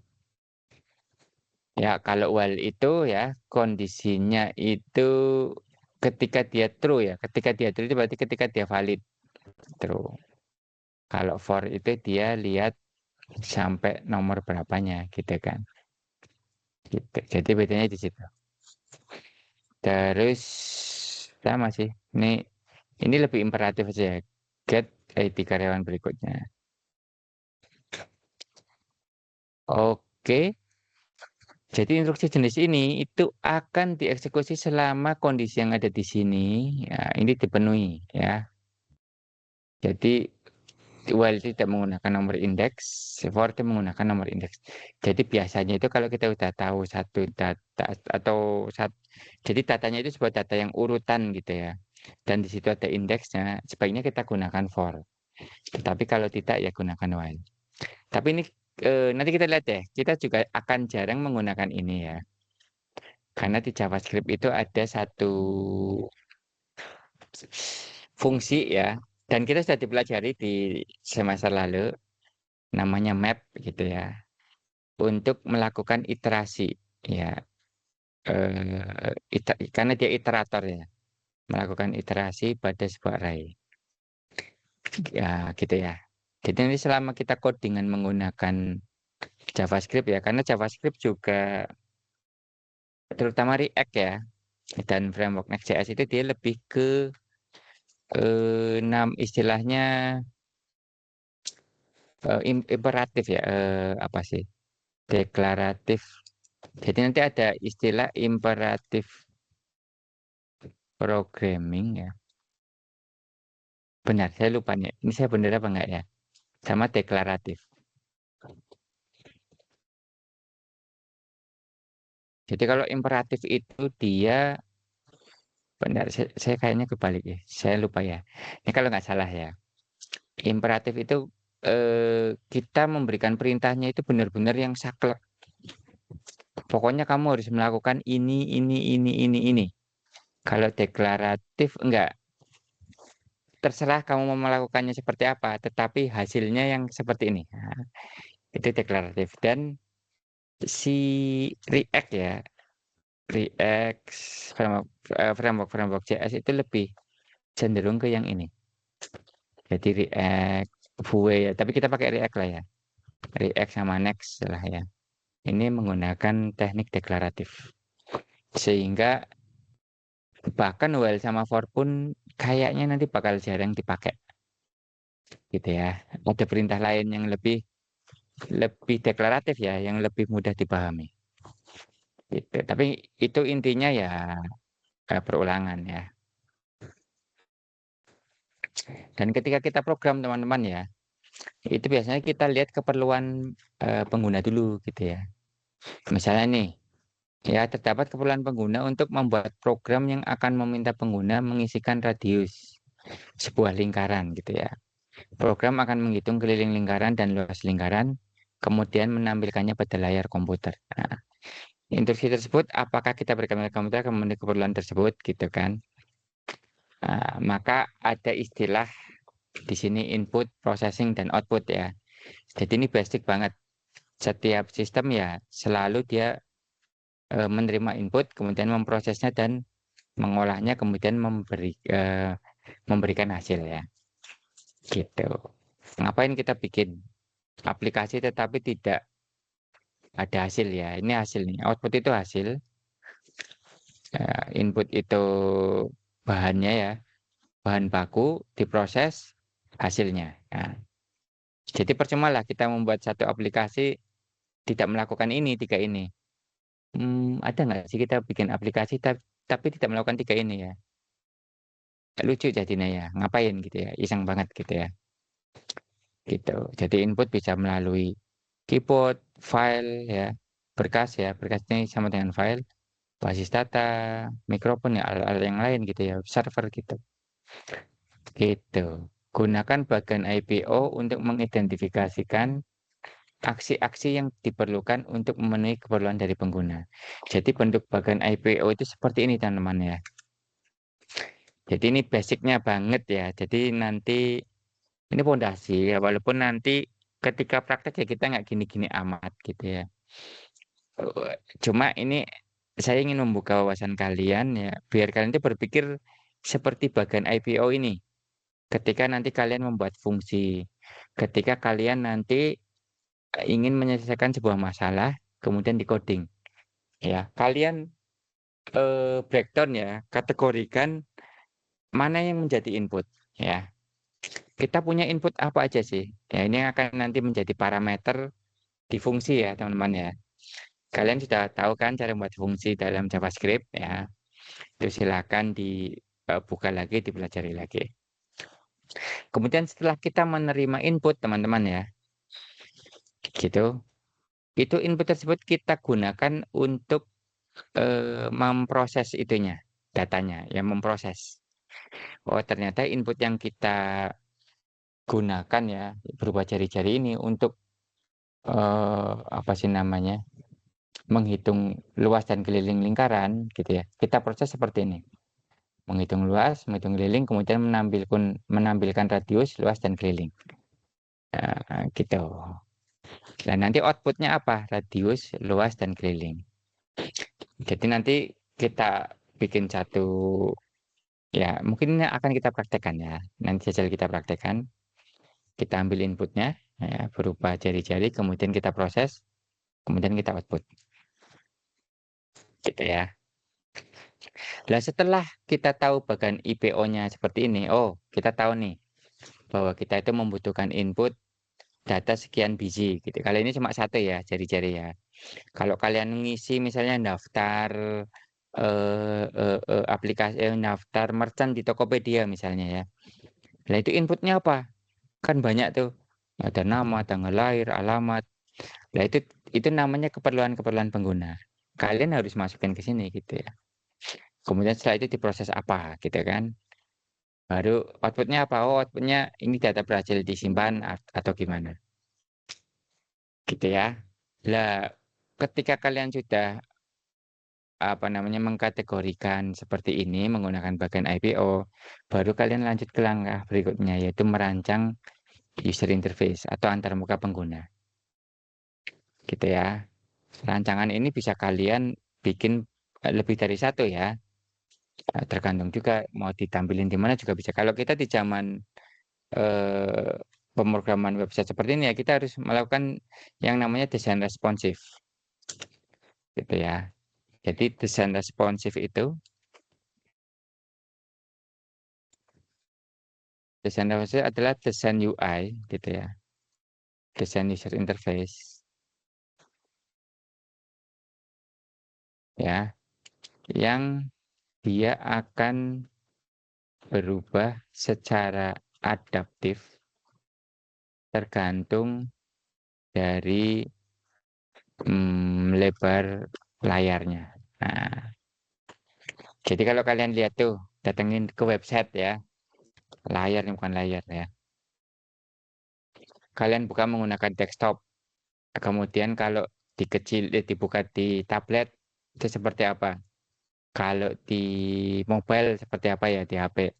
Ya, kalau while itu ya kondisinya itu ketika dia true ya. Ketika dia true itu berarti ketika dia valid true. Kalau for itu dia lihat sampai nomor berapanya gitu kan. Gitu. Jadi bedanya di situ. Terus sama sih. Ini lebih imperatif aja ya. Get ID karyawan berikutnya. Oke. Jadi instruksi jenis ini itu akan dieksekusi selama kondisi yang ada di sini ya, ini dipenuhi ya. Jadi while tidak menggunakan nomor indeks, for itu menggunakan nomor indeks. Jadi biasanya itu kalau kita udah tahu satu data atau jadi datanya itu sebuah data yang urutan gitu ya. Dan di situ ada indeksnya, sebaiknya kita gunakan for. Tetapi kalau tidak ya gunakan while. Tapi ini nanti kita lihat deh, kita juga akan jarang menggunakan ini ya. Karena di JavaScript itu ada satu fungsi ya, dan kita sudah dipelajari di semester lalu, namanya map gitu ya, untuk melakukan iterasi ya, karena dia iterator ya, melakukan iterasi pada sebuah array ya gitu ya. Jadi nanti selama kita codingan menggunakan JavaScript ya, karena JavaScript juga terutama React ya dan framework Next.js itu dia lebih ke istilahnya imperatif ya, apa sih? Deklaratif. Jadi nanti ada istilah imperatif programming ya. Benar, saya lupa nih. Ini saya benar apa enggak ya? Sama deklaratif. Jadi kalau imperatif itu dia benar, saya kayaknya kebalik ya. Saya lupa ya. Ini kalau nggak salah ya. Imperatif itu kita memberikan perintahnya itu benar-benar yang saklek. Pokoknya kamu harus melakukan ini. Kalau deklaratif enggak, terserah kamu mau melakukannya seperti apa, tetapi hasilnya yang seperti ini. Nah, itu deklaratif. Dan si React ya, React framework JS itu lebih cenderung ke yang ini. Jadi React, Vue ya, tapi kita pakai React lah ya. React sama Next lah ya. Ini menggunakan teknik deklaratif. Sehingga bahkan while sama for pun kayaknya nanti bakal jarang dipakai gitu ya. Ada perintah lain yang lebih lebih deklaratif ya, yang lebih mudah dipahami. Gitu. Tapi itu intinya ya perulangan ya. Dan ketika kita program teman-teman ya, itu biasanya kita lihat keperluan pengguna dulu gitu ya. Misalnya nih, ya terdapat keperluan pengguna untuk membuat program yang akan meminta pengguna mengisikan radius sebuah lingkaran gitu ya. Program akan menghitung keliling lingkaran dan luas lingkaran, kemudian menampilkannya pada layar komputer. Nah, instruksi tersebut, apakah kita berikan pada komputer memenuhi keperluan tersebut gitu kan? Nah, maka ada istilah di sini input, processing, dan output ya. Jadi ini basic banget. Setiap sistem ya selalu dia menerima input, kemudian memprosesnya dan mengolahnya, kemudian memberikan hasil ya. Gitu. Ngapain kita bikin aplikasi tetapi tidak ada hasil ya? Ini hasil nih. Output itu hasil, input itu bahannya ya, bahan baku diproses hasilnya. Nah, jadi percuma lah kita membuat satu aplikasi tidak melakukan ini, tiga ini. Ada nggak sih kita bikin aplikasi tapi tidak melakukan tiga ini ya? Lucu jadinya ya, ngapain gitu ya, iseng banget gitu ya. Gitu. Jadi input bisa melalui keyboard, file ya, berkas ya, berkas ini sama dengan file, basis data, mikrofon ya, alat yang lain gitu ya, server gitu. Gitu. Gunakan bagian IPO untuk mengidentifikasikan aksi-aksi yang diperlukan untuk memenuhi keperluan dari pengguna. Jadi bentuk bagian IPO itu seperti ini teman-teman ya. Jadi ini basicnya banget ya. Jadi nanti ini pondasi ya, walaupun nanti ketika praktek ya kita nggak gini-gini amat gitu ya. Cuma ini saya ingin membuka wawasan kalian ya, biar kalian itu berpikir seperti bagian IPO ini. Ketika nanti kalian membuat fungsi, ketika kalian nanti ingin menyelesaikan sebuah masalah, kemudian decoding, ya, kalian breakdown ya, kategorikan mana yang menjadi input, ya. Kita punya input apa aja sih? Ya, ini akan nanti menjadi parameter di fungsi ya, teman-teman ya. Kalian sudah tahu kan cara membuat fungsi dalam JavaScript ya. Itu silakan dibuka lagi, dipelajari lagi. Kemudian setelah kita menerima input, teman-teman ya, gitu. Itu input tersebut kita gunakan untuk memproses itunya, datanya, ya memproses. Oh, ternyata input yang kita gunakan ya berupa jari-jari ini untuk apa sih namanya? Menghitung luas dan keliling lingkaran gitu ya. Kita proses seperti ini. Menghitung luas, menghitung keliling, kemudian menampilkan radius, luas dan keliling. Nah, gitu. Dan nanti outputnya apa? Radius, luas dan keliling. Jadi nanti kita bikin satu ya mungkin ini akan kita praktekkan ya. Nanti saja kita praktekkan. Kita ambil inputnya ya, berupa jari-jari, kemudian kita proses, kemudian kita output. Gitu ya. Nah, setelah kita tahu bagian IPO-nya seperti ini, oh, kita tahu nih bahwa kita itu membutuhkan input data sekian biji gitu. Kali ini cuma satu ya, jari-jari ya. Kalau kalian ngisi misalnya daftar aplikasi daftar merchant di Tokopedia misalnya ya. Nah, itu inputnya apa? Kan banyak tuh. Ada nama, tanggal lahir, alamat. Nah, itu namanya keperluan-keperluan pengguna. Kalian harus masukin ke sini gitu ya. Kemudian setelah itu diproses apa gitu kan. Baru outputnya apa? Oh, outputnya ini data berhasil disimpan atau gimana. Gitu ya. Lah, ketika kalian sudah apa namanya mengkategorikan seperti ini menggunakan bagian IPO, baru kalian lanjut ke langkah berikutnya yaitu merancang user interface atau antarmuka pengguna. Gitu ya. Rancangan ini bisa kalian bikin lebih dari satu ya. Tergantung juga mau ditampilin di mana juga bisa. Kalau kita di zaman eh, pemrograman website seperti ini ya, kita harus melakukan yang namanya desain responsif. Gitu ya. Jadi desain responsif itu, desain responsif adalah desain UI gitu ya. Desain user interface ya, yang dia akan berubah secara adaptif tergantung dari lebar layarnya. Nah, jadi kalau kalian lihat tuh, datengin ke website ya, layar ini bukan layar ya. Kalian buka menggunakan desktop, kemudian kalau dibuka di tablet itu seperti apa? Kalau di mobile seperti apa ya di HP?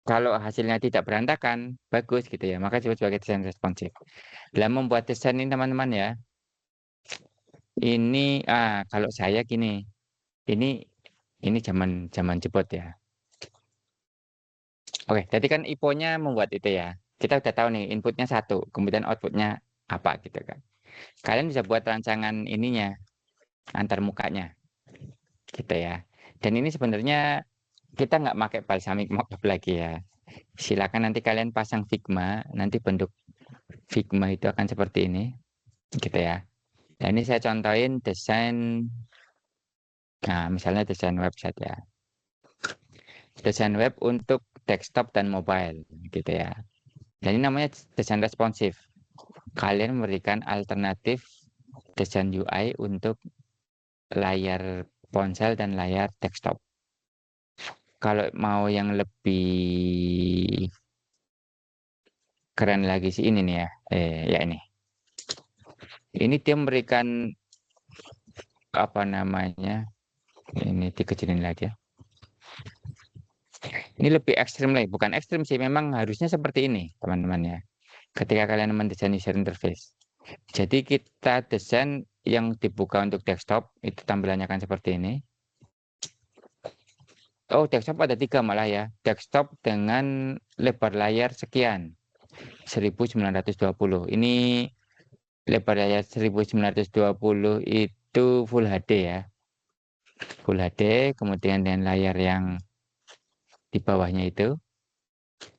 Kalau hasilnya tidak berantakan, bagus gitu ya. Maka disebut sebagai desain responsif. Dalam membuat desain ini teman-teman ya, ini kalau saya gini, ini ini zaman zaman jebot ya. Oke, jadi kan IPO-nya membuat itu ya. Kita udah tahu nih inputnya satu, kemudian outputnya apa gitu kan. Kalian bisa buat rancangan ininya, antar mukanya gitu ya. Dan ini sebenarnya kita nggak pakai balsamic mockup lagi ya. Silakan nanti kalian pasang Figma, nanti bentuk Figma itu akan seperti ini gitu ya. Nah, ini saya contohin desain, nah misalnya desain website ya. Desain web untuk desktop dan mobile gitu ya. Dan ini namanya desain responsif. Kalian memberikan alternatif desain UI untuk layar ponsel dan layar desktop. Kalau mau yang lebih keren lagi sih ini nih ya. Ya ini. Ini dia memberikan apa namanya? Ini dikecilin lagi ya. Ini lebih ekstrim lagi, bukan ekstrim sih, memang harusnya seperti ini, teman-teman ya. Ketika kalian mendesain user interface. Jadi kita desain yang dibuka untuk desktop itu tampilannya akan seperti ini. Oh, desktop ada 3 malah ya. Desktop dengan lebar layar sekian, 1920. Ini lebar layar 1920 itu Full HD ya. Full HD, kemudian dengan layar yang di bawahnya itu,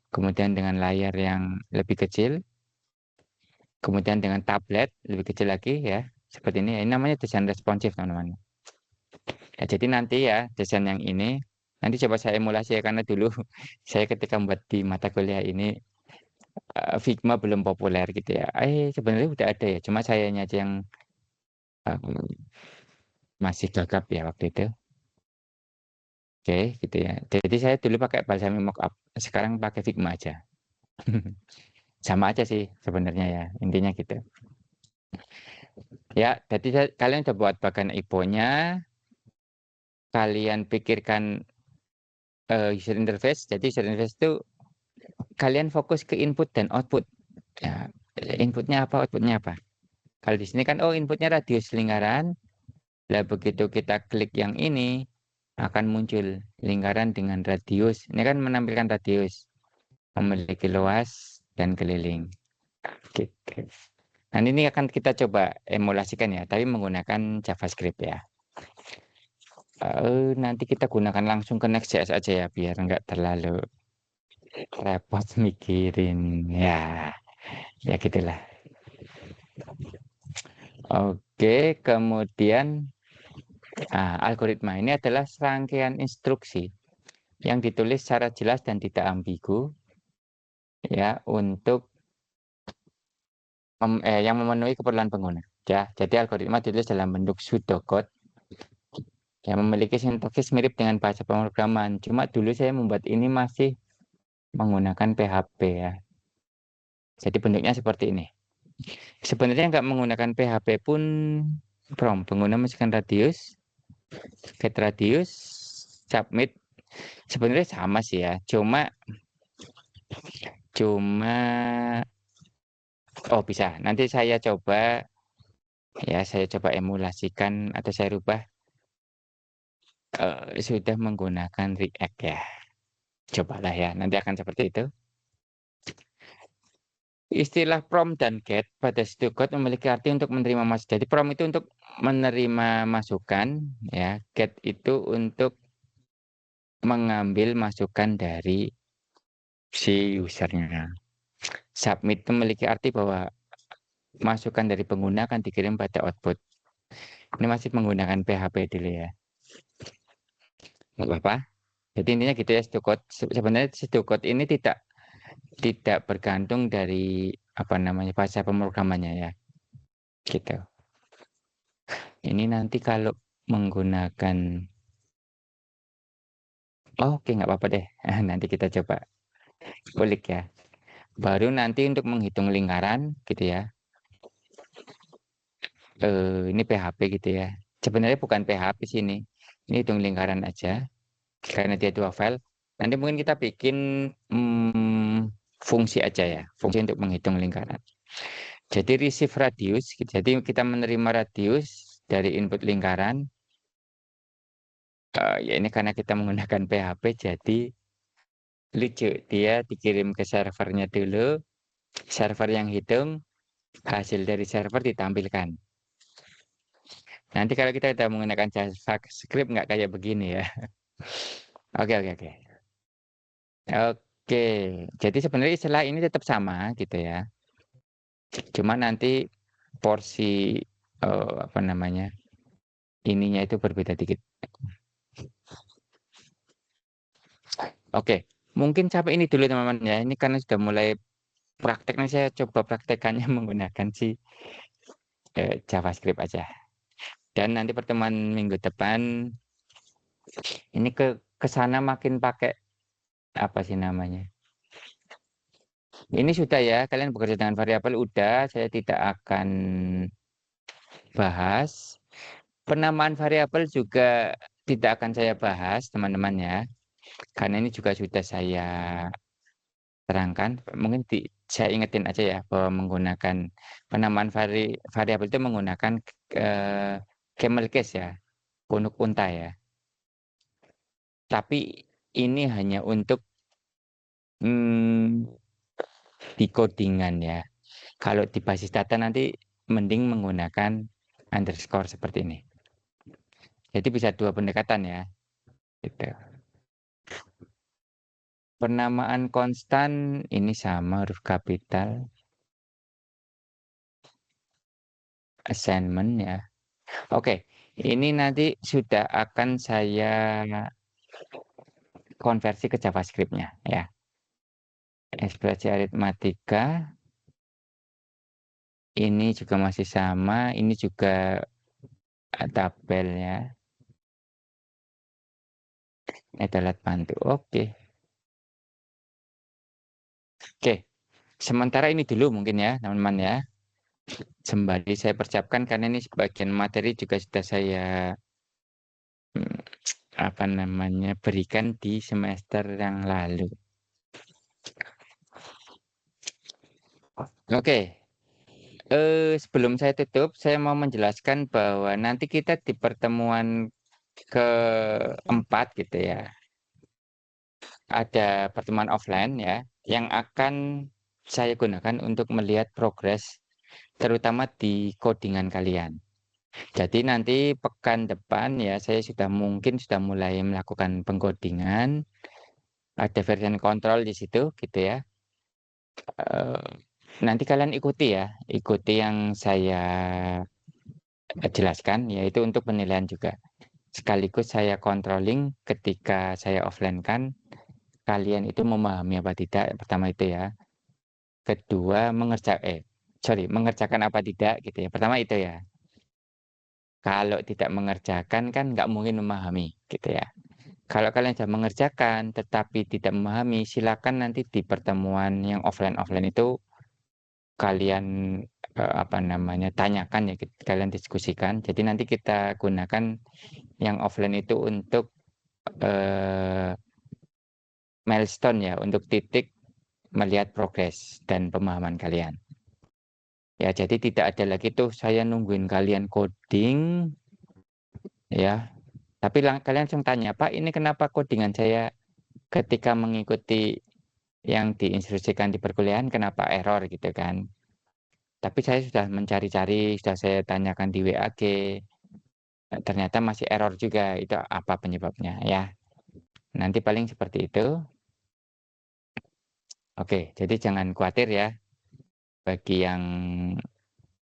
kemudian dengan layar yang lebih kecil, kemudian dengan tablet lebih kecil lagi ya. Seperti ini, ini namanya desain responsif teman-teman. Ya, jadi nanti ya desain yang ini nanti coba saya emulasi ya, karena dulu saya ketika membuat di mata kuliah ini Figma belum populer gitu ya. Sebenarnya udah ada ya, cuma sayanya aja yang uh, masih gagap ya waktu itu. Oke, gitu ya. Jadi saya dulu pakai Balsamiq Mockup, sekarang pakai Figma aja. Sama aja sih sebenarnya ya, intinya gitu. Ya, jadi kalian udah buat bagian IPO-nya, kalian pikirkan user interface. Jadi user interface itu kalian fokus ke input dan output. Ya, inputnya apa, outputnya apa. Kalau di sini kan, oh inputnya radius lingkaran. Lah begitu kita klik yang ini, akan muncul lingkaran dengan radius. Ini kan menampilkan radius, memiliki luas dan keliling. Gitu. Nah ini akan kita coba emulasikan ya, tapi menggunakan JavaScript ya. Nanti kita gunakan langsung ke Next.js aja ya, biar nggak terlalu repot mikirin. Ya gitulah. Oke, kemudian algoritma ini adalah serangkaian instruksi yang ditulis secara jelas dan tidak ambigu ya untuk yang memenuhi keperluan pengguna. Ya, jadi algoritma ditulis dalam bentuk pseudocode yang memiliki sintaksis mirip dengan bahasa pemrograman. Cuma dulu saya membuat ini masih menggunakan PHP ya. Jadi bentuknya seperti ini. Sebenarnya nggak menggunakan PHP pun pengguna masukkan radius, get radius, submit. Sebenarnya sama sih ya. Cuma bisa. Nanti saya coba ya, saya coba emulasikan atau saya rubah sudah menggunakan React ya. Cobalah ya, nanti akan seperti itu. Istilah prompt dan get pada pseudocode memiliki arti untuk menerima masukan. Jadi prompt itu untuk menerima masukan, ya. Get itu untuk mengambil masukan dari si usernya. Submit itu memiliki arti bahwa masukan dari pengguna akan dikirim pada output. Ini masih menggunakan PHP dulu ya. Nggak apa-apa. Jadi intinya gitu ya, pseudocode. Sebenarnya pseudocode ini tidak bergantung dari apa namanya bahasa pemrogramannya ya. Gitu. Ini nanti kalau menggunakan oke, nggak apa-apa deh. Nanti kita coba kulik ya. Baru nanti untuk menghitung lingkaran gitu ya. Ini PHP gitu ya. Sebenarnya bukan PHP sih ini. Ini hitung lingkaran aja karena dia dua file. Nanti mungkin kita bikin fungsi aja ya. Fungsi untuk menghitung lingkaran. Jadi receive radius. Jadi kita menerima radius dari input lingkaran. Ya ini karena kita menggunakan PHP jadi lucu, dia dikirim ke servernya dulu, server yang hitung, hasil dari server ditampilkan. Nanti kalau kita sudah menggunakan JavaScript nggak kayak begini ya. Oke, oke, oke. Oke, jadi sebenarnya istilah ini tetap sama gitu ya. Cuma nanti porsi apa namanya ininya itu berbeda dikit. Oke, mungkin sampai ini dulu teman-teman ya. Ini karena sudah mulai praktek, nih saya coba praktekannya menggunakan si JavaScript aja. Dan nanti pertemuan minggu depan ini ke sana makin pakai apa sih namanya? Ini sudah ya, kalian bekerja dengan variabel udah, saya tidak akan bahas. Penamaan variabel juga tidak akan saya bahas, teman-teman ya. Karena ini juga sudah saya terangkan. Mungkin saya ingetin aja ya bahwa menggunakan penamaan variabel itu menggunakan camel case ya, punuk unta ya. Tapi ini hanya untuk di codingan ya. Kalau di basis data nanti mending menggunakan underscore seperti ini. Jadi bisa dua pendekatan ya. Gitu. Penamaan konstan ini sama huruf kapital. Assignment ya. Oke, ini nanti sudah akan saya konversi ke JavaScript-nya ya. Ekspresi aritmatika. Ini juga masih sama, ini juga tabelnya. Ada alat bantu. Oke. Oke. Sementara ini dulu mungkin ya, teman-teman ya. Sembari saya persiapkan karena ini sebagian materi juga sudah saya berikan di semester yang lalu. Oke. Sebelum saya tutup, saya mau menjelaskan bahwa nanti kita di pertemuan keempat gitu ya. Ada pertemuan offline ya, yang akan saya gunakan untuk melihat progres terutama di codingan kalian. Jadi nanti pekan depan ya saya mungkin sudah mulai melakukan pengkodingan. Ada version kontrol di situ gitu ya. Nanti kalian ikuti ya, ikuti yang saya jelaskan yaitu untuk penilaian juga. Sekaligus saya controlling ketika saya offline kan kalian itu memahami apa tidak. Pertama itu ya. Kedua mengerjakan apa tidak gitu ya. Pertama itu ya. Kalau tidak mengerjakan kan nggak mungkin memahami gitu ya. Kalau kalian sudah mengerjakan tetapi tidak memahami, silakan nanti di pertemuan yang offline itu kalian tanyakan ya, kalian diskusikan. Jadi nanti kita gunakan yang offline itu untuk milestone ya, untuk titik melihat progres dan pemahaman kalian. Ya, jadi tidak ada lagi tuh saya nungguin kalian coding ya. Tapi kalian langsung tanya, Pak, ini kenapa codingan saya ketika mengikuti yang diinstruksikan di perkuliahan kenapa error gitu kan. Tapi saya sudah mencari-cari, sudah saya tanyakan di WAG, ternyata masih error juga. Itu apa penyebabnya ya. Nanti paling seperti itu. Oke, jadi jangan khawatir ya. Bagi yang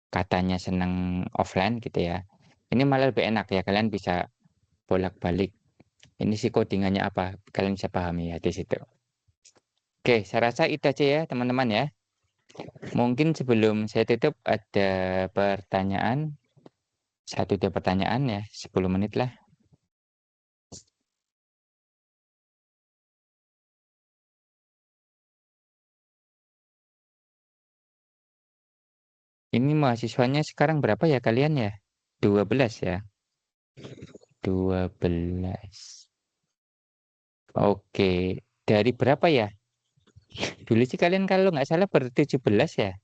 katanya senang offline gitu ya. Ini malah lebih enak ya, kalian bisa bolak-balik. Ini sih codingannya apa, kalian bisa pahami ya di situ. Oke, saya rasa itu aja ya teman-teman ya. Mungkin sebelum saya tutup ada pertanyaan. 1-2 pertanyaan ya, 10 menit lah. Ini mahasiswanya sekarang berapa ya kalian ya? 12 ya? 12. Oke, dari berapa ya? Dulu sih kalian kalau nggak salah ber-17 ya?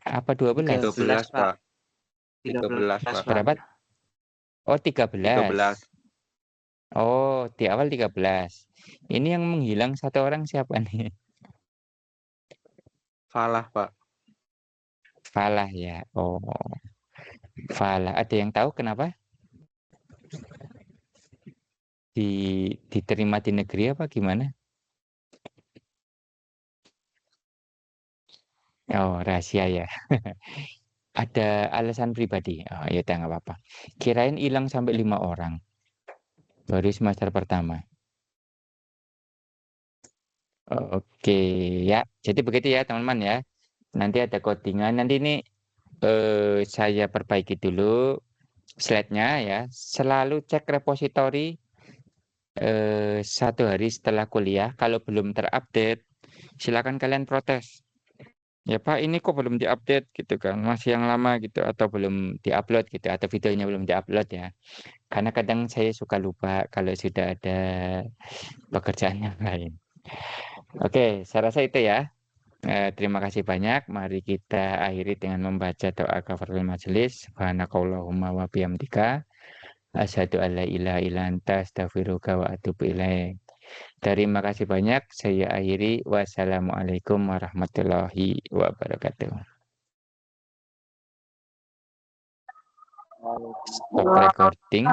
Apa 12?
13, Pak. 13, Pak.
Berapa? Oh, 13.
13.
Oh, di awal 13. Ini yang menghilang satu orang siapa nih?
Falah, Pak.
Falah ya. Oh, Falah. Ada yang tahu kenapa? Diterima di negeri apa gimana? Oh, rahasia ya. Ada alasan pribadi. Oh, ya udah nggak apa-apa. Kirain hilang sampai 5 orang. Baru semester pertama. Oke ya. Jadi begitu ya teman-teman ya. Nanti ada codingan. Nanti ini saya perbaiki dulu slide-nya ya. Selalu cek repository 1 hari setelah kuliah. Kalau belum terupdate, silakan kalian protes. Ya Pak, ini kok belum diupdate gitu kan, masih yang lama gitu, atau belum diupload gitu, atau videonya belum diupload ya. Karena kadang saya suka lupa kalau sudah ada pekerjaan yang lain. Oke, saya rasa itu ya. Terima kasih banyak. Mari kita akhiri dengan membaca doa kafaratul majelis. Subhanakallahumma wa bihamdika asyhadu an la ilaha illa anta astaghfiruka wa atubu ilaik. Terima kasih banyak. Saya akhiri. Wassalamualaikum warahmatullahi wabarakatuh. Stop recording.